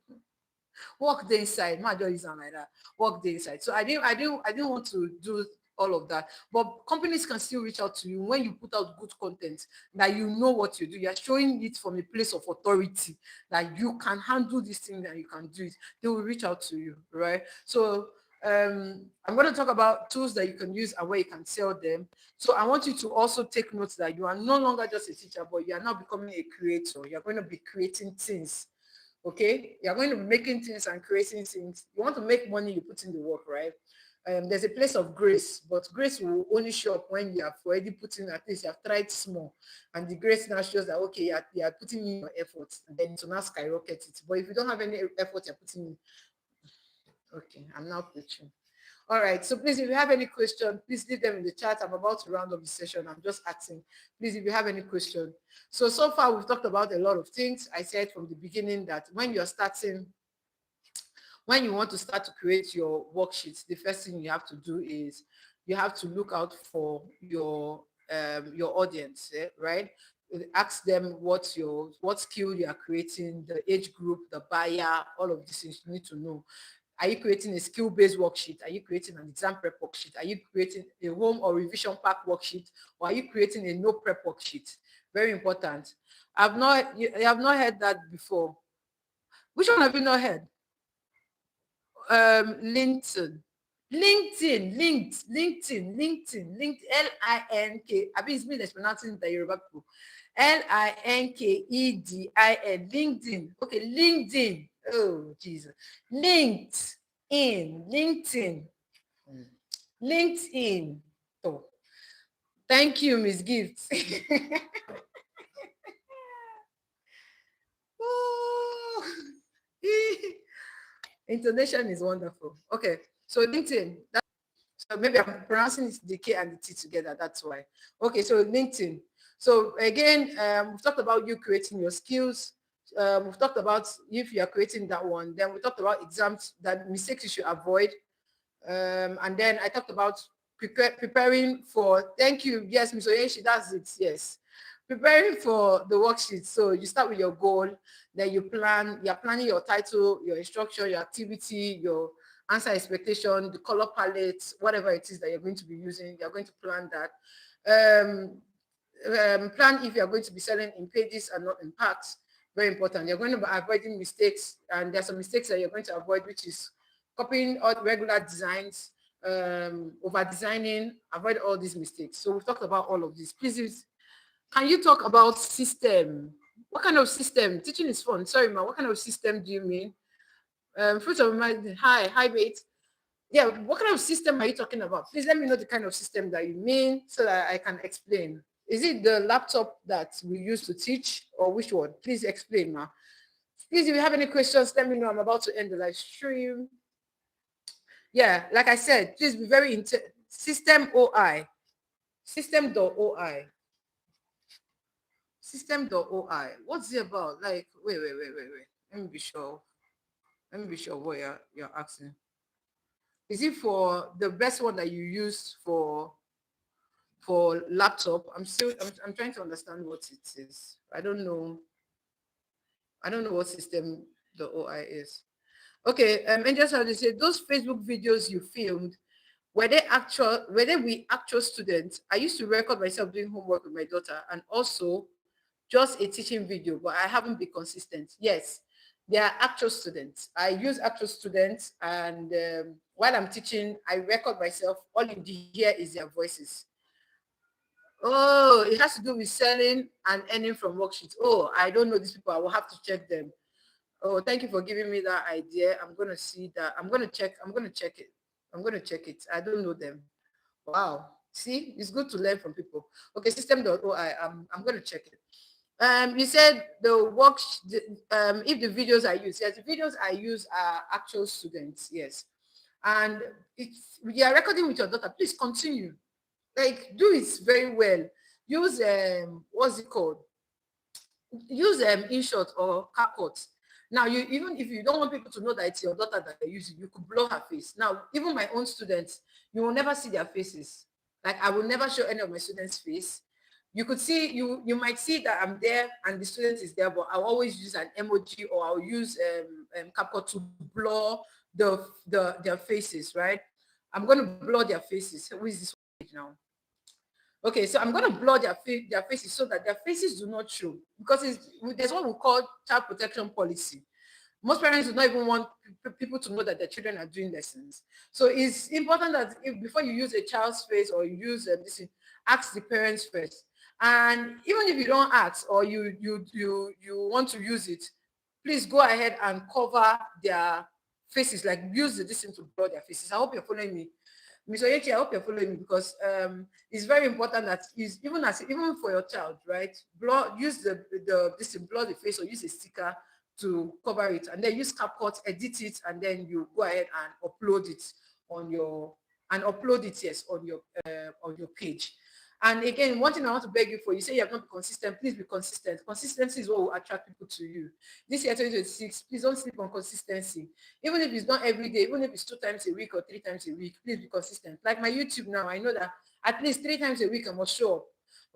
work the inside. My job is not like that. Work the inside. So I didn't want to do all of that. But companies can still reach out to you when you put out good content that you know what you do. You're showing it from a place of authority that you can handle this thing and you can do it. They will reach out to you, right? So I'm going to talk about tools that you can use and where you can sell them. So I want you to also take notes that you are no longer just a teacher, but you are now becoming a creator. You're going to be creating things. Okay, you're going to be making things and creating things. You want to make money, you put in the work, right? There's a place of grace, but grace will only show up when you have already put in, at least you have tried small, and the grace now shows that okay, you are putting in your efforts, and then to now skyrocket it. But if you don't have any effort you're putting in, okay, I'm now preaching. All right, so please, if you have any question, please leave them in the chat. I'm about to round up the session. I'm just asking, please, if you have any question. So far, we've talked about a lot of things. I said from the beginning that when you're starting when you want to start to create your worksheets, the first thing you have to do is you have to look out for your audience, right? Ask them what skill you are creating, the age group, the buyer, all of these things you need to know. Are you creating a skill-based worksheet? Are you creating an exam prep worksheet? Are you creating a home or revision pack worksheet? Or are you creating a no prep worksheet? Very important. You have not heard that before. Which one have you not heard? LinkedIn. LinkedIn, L-I-N-K. I mean, it's me that's pronouncing the Yoruba people. LINKEDIN, LinkedIn. Okay, LinkedIn. Oh, Jesus. LinkedIn. LinkedIn. Oh, thank you, Miss Gift. Oh. Intonation is wonderful. Okay, so LinkedIn. So maybe I'm pronouncing the K and the T together. That's why. Okay, so LinkedIn. So again, we've talked about you creating your skills. We've talked about if you are creating that one. Then we talked about exams, that mistakes you should avoid. And then I talked about preparing for, thank you, yes, Ms. Oyeshi, that's it, yes. Preparing for the worksheet. So you start with your goal, then you're planning your title, your instruction, your activity, your answer expectation, the color palette, whatever it is that you're going to be using, you're going to plan that. Plan if you're going to be selling in pages and not in packs. Very important. You're going to be avoiding mistakes, and there's some mistakes that you're going to avoid, which is copying all regular designs, over designing, avoid all these mistakes. So we've talked about all of this. Please, can you talk about system? What kind of system? Teaching is fun. Sorry, ma. What kind of system do you mean? Fruit of mind. Hi, mate. Yeah, what kind of system are you talking about? Please let me know the kind of system that you mean so that I can explain. Is it the laptop that we use to teach, or which one? Please explain, ma. Please, if you have any questions, let me know. I'm about to end the live stream. Yeah, like I said, please be very system OI. System.oi. System.oi. What's it about? Like, wait. Let me be sure. Let me be sure what you're asking. Is it for the best one that you use for laptop? I'm trying to understand what it is. I don't know. I don't know what system.oi is. Okay, Angel Saudi said those Facebook videos you filmed, were they with actual students? I used to record myself doing homework with my daughter, and also just a teaching video, but I haven't been consistent. Yes, they are actual students. I use actual students, and while I'm teaching, I record myself. All you hear is their voices. Oh, it has to do with selling and earning from worksheets. Oh, I don't know these people. I will have to check them. Oh, thank you for giving me that idea. I'm going to see that. I'm going to check it. I'm going to check it. I don't know them. Wow. See, it's good to learn from people. Okay, system.oi. I'm going to check it. You said if the videos I use, yes, the videos I use are actual students, yes. And you are recording with your daughter, please continue. Like, do it very well. Use what's it called? Use InShot or CapCut. Now, even if you don't want people to know that it's your daughter that you're using, you could blur her face. Now, even my own students, you will never see their faces. Like, I will never show any of my students' face. You could see, you might see that I'm there and the student is there, but I'll always use an emoji, or I'll use CapCut to blur their faces, right? I'm going to blur their faces. Who is this now? Okay, so I'm going to blur their faces so that their faces do not show, because there's what we call child protection policy. Most parents do not even want people to know that their children are doing lessons. So it's important that before you use a child's face or you use this, ask the parents first. And even if you don't ask, or you want to use it, please go ahead and cover their faces, like use the distance to blur their faces. I hope you're following me. Mr. Yechi, I hope you're following me, because it's very important that even for your child, right? Use this blur the face, or use a sticker to cover it, and then use CapCut, edit it, and then you go ahead and upload it on your yes, on your page. And again, one thing I want to beg you for, you say you have not been consistent, please be consistent. Consistency is what will attract people to you. This year 2026, please don't sleep on consistency. Even if it's not every day, even if it's 2 times a week or 3 times a week, please be consistent. Like my YouTube now, I know that at least 3 times a week I must show up.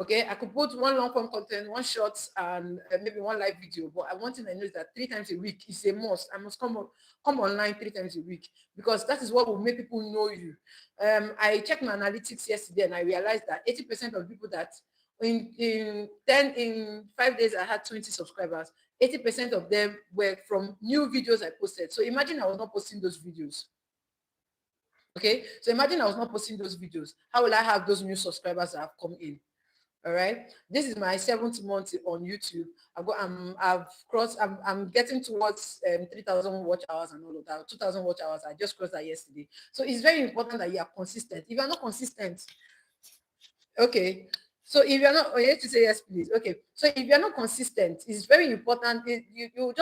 Okay, I could put one long form content, one short, and maybe one live video. But I want to know is that 3 times a week is a must. I must come online 3 times a week, because that is what will make people know you. I checked my analytics yesterday and I realized that 80% of people that in 5 days I had 20 subscribers. 80% of them were from new videos I posted. So imagine I was not posting those videos. Okay, so imagine I was not posting those videos. How will I have those new subscribers that have come in? All right, this is my 7th month on YouTube. I'm getting towards 3,000 watch hours and all of that. 2,000 watch hours. I just crossed that yesterday. So it's very important that you are consistent. If you are not consistent, okay. So if you're not, oh, you have to say yes, please. Okay. So if you're not consistent, it's very important. You will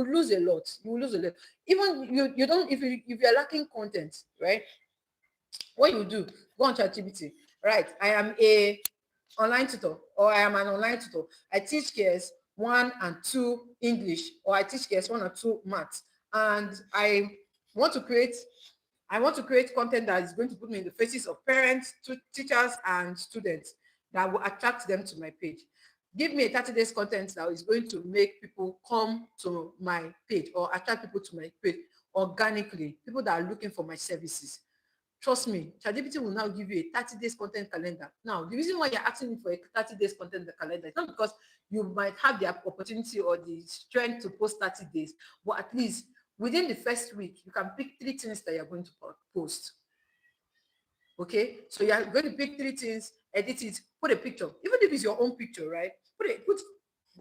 lose a lot. You will lose a lot. Even you don't, if you're lacking content, right? What you do, go on ChatGPT. Right. I am a online tutor, or I am an online tutor. I teach KS 1 and 2 English, or I teach KS 1 or 2 maths. And want to create I want to create content that is going to put me in the faces of parents, teachers, and students, that will attract them to my page. Give me a 30 days content that is going to make people come to my page or attract people to my page organically, people that are looking for my services. Trust me, ChatGPT will now give you a 30 days content calendar. Now, the reason why you're asking me for a 30 days content calendar is not because you might have the opportunity or the strength to post 30 days, but at least within the first week, you can pick 3 things that you're going to post. Okay, so you're going to pick 3 things, edit it, put a picture, even if it's your own picture, right? Put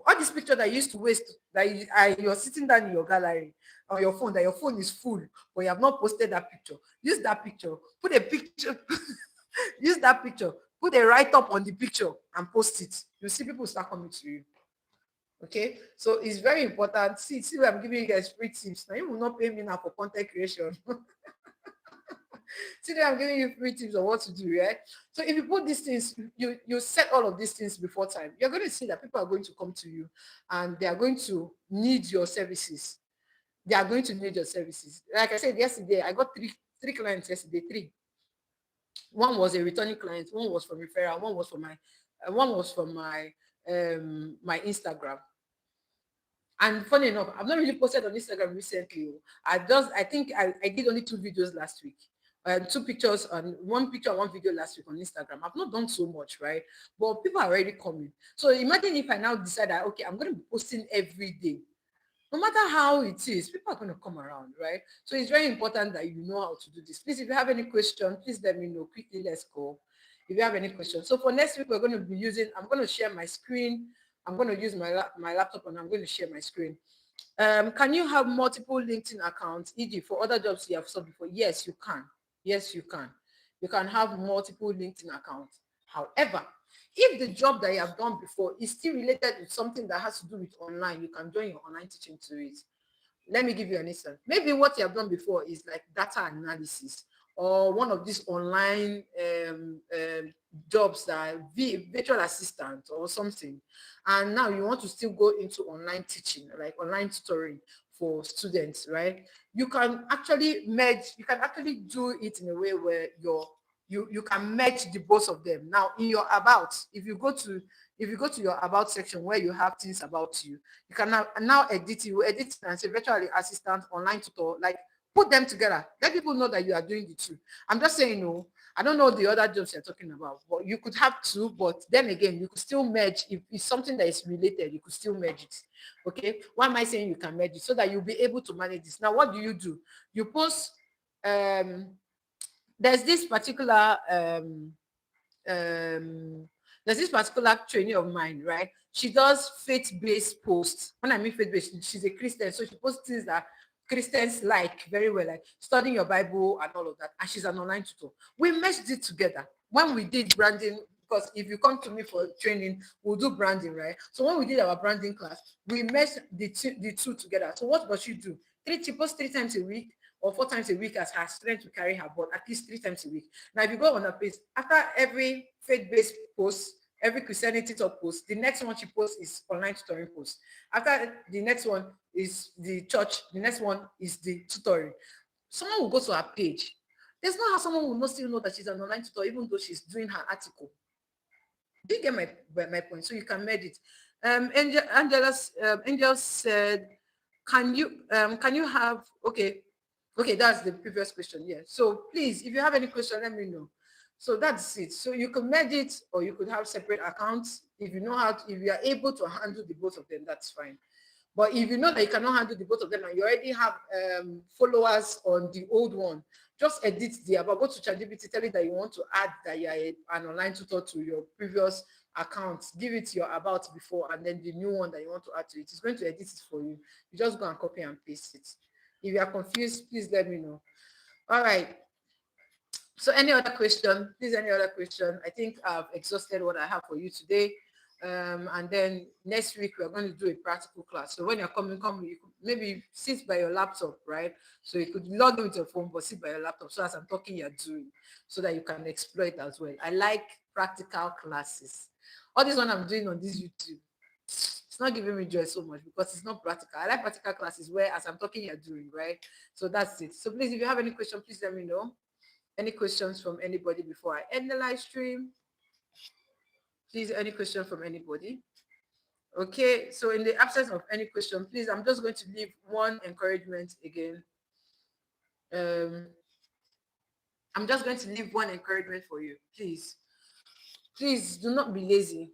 all this picture that you used to waste, that you're sitting down in your gallery on your phone, that your phone is full, but you have not posted that picture. Use that picture, put a picture, use that picture, put a write-up on the picture and post it. You see people start coming to you. Okay, so it's very important. See, I'm giving you guys free tips. Now you will not pay me now for content creation. See, I'm giving you free tips on what to do, right? So if you put these things, you set all of these things before time, you're going to see that people are going to come to you and they are going to need your services. They are going to need your services. Like I said yesterday, I got three clients yesterday. Three. One was a returning client. One was from referral. One was from my Instagram. And funny enough, I've not really posted on Instagram recently. I think I did only 2 videos last week. 2 pictures and 1 picture and 1 video last week on Instagram. I've not done so much, right? But people are already coming. So imagine if I now decide that, okay, I'm going to be posting every day. No matter how it is, people are going to come around, right? So it's very important that you know how to do this. Please, if you have any question, please let me know quickly. Let's go. If you have any questions. So for next week, I'm going to share my screen. I'm going to use my laptop and I'm going to share my screen. Can you have multiple LinkedIn accounts, e.g. for other jobs you have sought before? Yes, you can. Yes, you can. You can have multiple LinkedIn accounts. However, if the job that you have done before is still related with something that has to do with online, you can join your online teaching to it. Let me give you an instance. Maybe what you have done before is like data analysis or one of these online jobs that are virtual assistant or something. And now you want to still go into online teaching, like online tutoring for students, right? You can actually do it in a way where you can merge the both of them. Now in your about, if you go to your about section where you have things about you, you can now edit it. You edit it and say virtual assistant, online tutor, like put them together. Let people know that you are doing the two. I'm just saying, no, I don't know the other jobs you're talking about, but you could have two, but then again, you could still merge. If it's something that is related, you could still merge it. Okay. Why am I saying you can merge it? So that you'll be able to manage this. Now, what do? You post, there's this particular um there's this particular trainee of mine, right? She does faith-based posts. When I mean faith-based, she's a Christian, so she posts things that Christians like very well, like studying your Bible and all of that. And she's an online tutor. We meshed it together when we did branding, because if you come to me for training, we'll do branding, right? So when we did our branding class, we meshed the two together. So what does she do? She posts 3 times a week or 4 times a week as her strength to carry her, but at least 3 times a week. Now, if you go on her page, after every faith-based post, every Christianity talk post, the next one she posts is online tutoring post. After the next one is the church, the next one is the tutoring. Someone will go to her page. There's not how someone will not still know that she's an online tutor, even though she's doing her article. Do you get my point? So you can medit. Angel said, can you have okay, that's the previous question. Yeah. So please, if you have any question, let me know. So that's it. So you could medit or you could have separate accounts. If you know how to, if you are able to handle the both of them, that's fine. But if you know that you cannot handle the both of them and you already have followers on the old one, just edit the about. Go to ChatGPT, tell it that you want to add that you are an online tutor to your previous account. Give it your about before and then the new one that you want to add to it. It's going to edit it for you. You just go and copy and paste it. If you are confused, please let me know. All right. So any other question? Please, any other question? I think I've exhausted what I have for you today. And then next week we're going to do a practical class. So when you're coming, you could maybe sit by your laptop, right? So you could log in with your phone, but sit by your laptop. So as I'm talking, you're doing, so that you can explore it as well. I like practical classes. All this one I'm doing on this YouTube, it's not giving me joy so much because it's not practical. I like practical classes where as I'm talking, you're doing, right? So that's it. So please, if you have any question, please let me know. Any questions from anybody before I end the live stream? Please, any question from anybody? Okay, so in the absence of any question, please, I'm just going to leave one encouragement again. I'm just going to leave one encouragement for you. Please do not be lazy.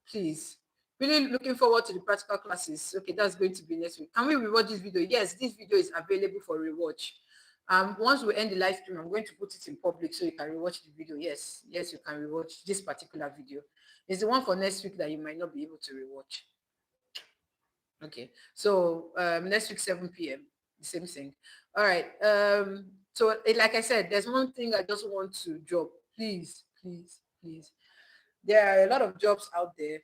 Please. Really looking forward to the practical classes. Okay, that's going to be next week. Can we rewatch this video? Yes, this video is available for rewatch. Once we end the live stream, I'm going to put it in public so you can rewatch the video. Yes, you can rewatch this particular video. It's the one for next week that you might not be able to rewatch. Okay, so next week 7 p.m. the same thing. All right. So like I said, there's one thing I just want to drop. Please. There are a lot of jobs out there,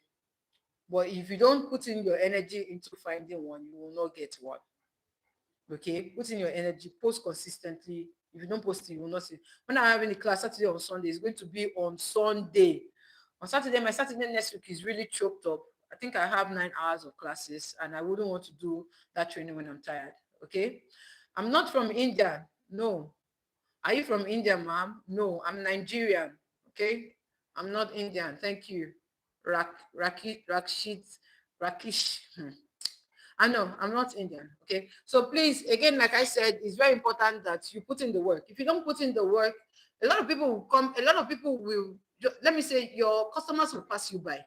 but if you don't put in your energy into finding one, you will not get one. Okay, put in your energy, post consistently. If you don't post it, you will not see. When I'm having a class Saturday or Sunday, it's going to be on Sunday. On Saturday, my Saturday next week is really choked up. I think I have 9 hours of classes and I wouldn't want to do that training when I'm tired. Okay, I'm not from India. No. Are you from India, ma'am? No, I'm Nigerian. Okay, I'm not Indian. Thank you. Rakish. I know I'm not Indian. Okay. So please, again, like I said, it's very important that you put in the work. If you don't put in the work, a lot of people will come, a lot of people will, let me say, your customers will pass you by.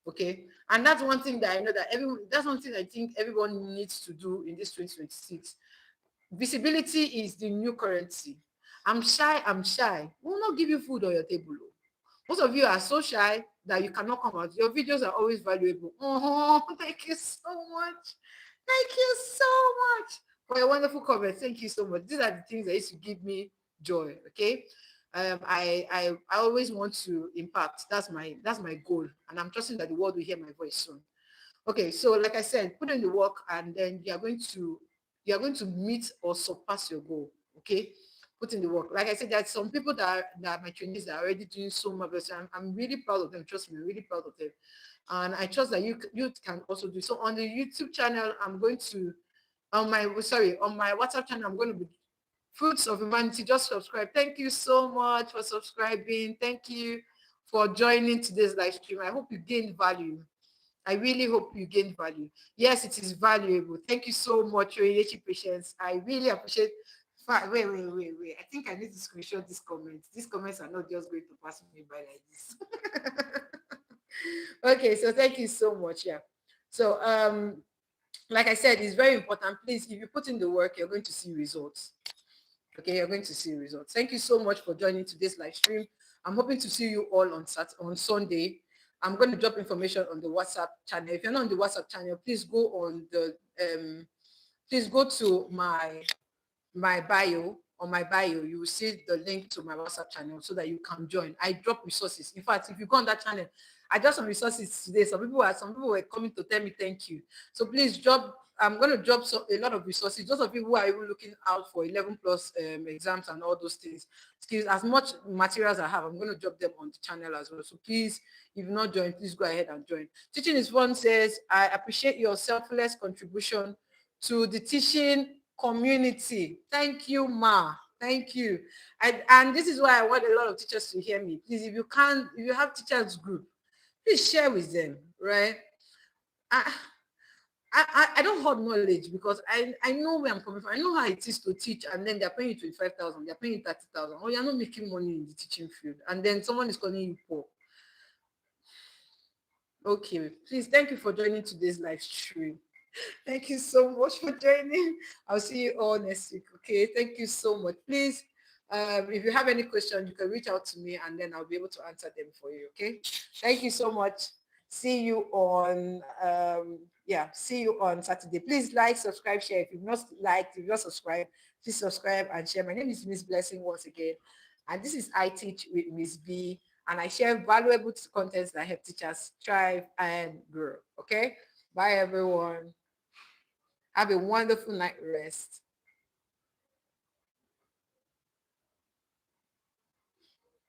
Okay. And that's one thing that I know that that's one thing I think everyone needs to do in this 2026. Visibility is the new currency. I'm shy. We will not give you food on your table. Most of you are so shy that you cannot come out. Your videos are always valuable. Oh, thank you so much. Thank you so much for your wonderful comments. Thank you so much. These are the things that used to give me joy. Okay. I always want to impact. That's my goal. And I'm trusting that the world will hear my voice soon. Okay, so like I said, put in the work and then you are going to meet or surpass your goal. Okay, put in the work. Like I said, there are some people that are my trainees that are already doing so marvelous. I'm really proud of them. Trust me, I'm really proud of them. And I trust that you can also do so. On the YouTube channel, I'm going to on my WhatsApp channel, I'm going to be Fruits of Humanity. Just subscribe. Thank you so much for subscribing. Thank you for joining today's live stream. I hope you gained value. I really hope you gain value. Yes, it is valuable. Thank you so much, your patience. I really appreciate. Wait. I think I need to screenshot these comments. These comments are not just going to pass me by like this. Okay, so thank you so much. Yeah. So like I said, it's very important. Please, if you put in the work, you're going to see results. Okay, you're going to see results. Thank you so much for joining today's live stream. I'm hoping to see you all on Sunday. I'm going to drop information on the WhatsApp channel. If you're not on the WhatsApp channel, please go on the please go to my bio. On my bio, you will see the link to my WhatsApp channel so that you can join. I drop resources. In fact, if you go on that channel, I dropped some resources today. Some people were coming to tell me thank you. So please drop I'm going to drop a lot of resources. Those of you who are even looking out for 11 plus exams and all those things, skills, as much materials I have, I'm going to drop them on the channel as well. So please, if you've not joined, please go ahead and join. Teaching is Fun says, I appreciate your selfless contribution to the teaching community. Thank you, Ma. Thank you. And this is why I want a lot of teachers to hear me. Please, if you can, if you have teachers group, please share with them, right? I, I don't hold knowledge because I know where I'm coming from. I know how it is to teach, and then they're paying you 25,000, they're paying you 30,000. Oh, you're not making money in the teaching field, and then someone is calling you poor. Okay, please, thank you for joining today's live stream. Thank you so much for joining. I'll see you all next week. Okay, thank you so much. Please, if you have any questions, you can reach out to me, and then I'll be able to answer them for you. Okay, thank you so much. See you on see you on Saturday. Please like, subscribe, share. If you've not liked, if you've not subscribed, please subscribe and share. My name is Miss Blessing once again, and this is I Teach with Miss B, and I share valuable contents that help teachers thrive and grow. Okay, bye everyone. Have a wonderful night rest.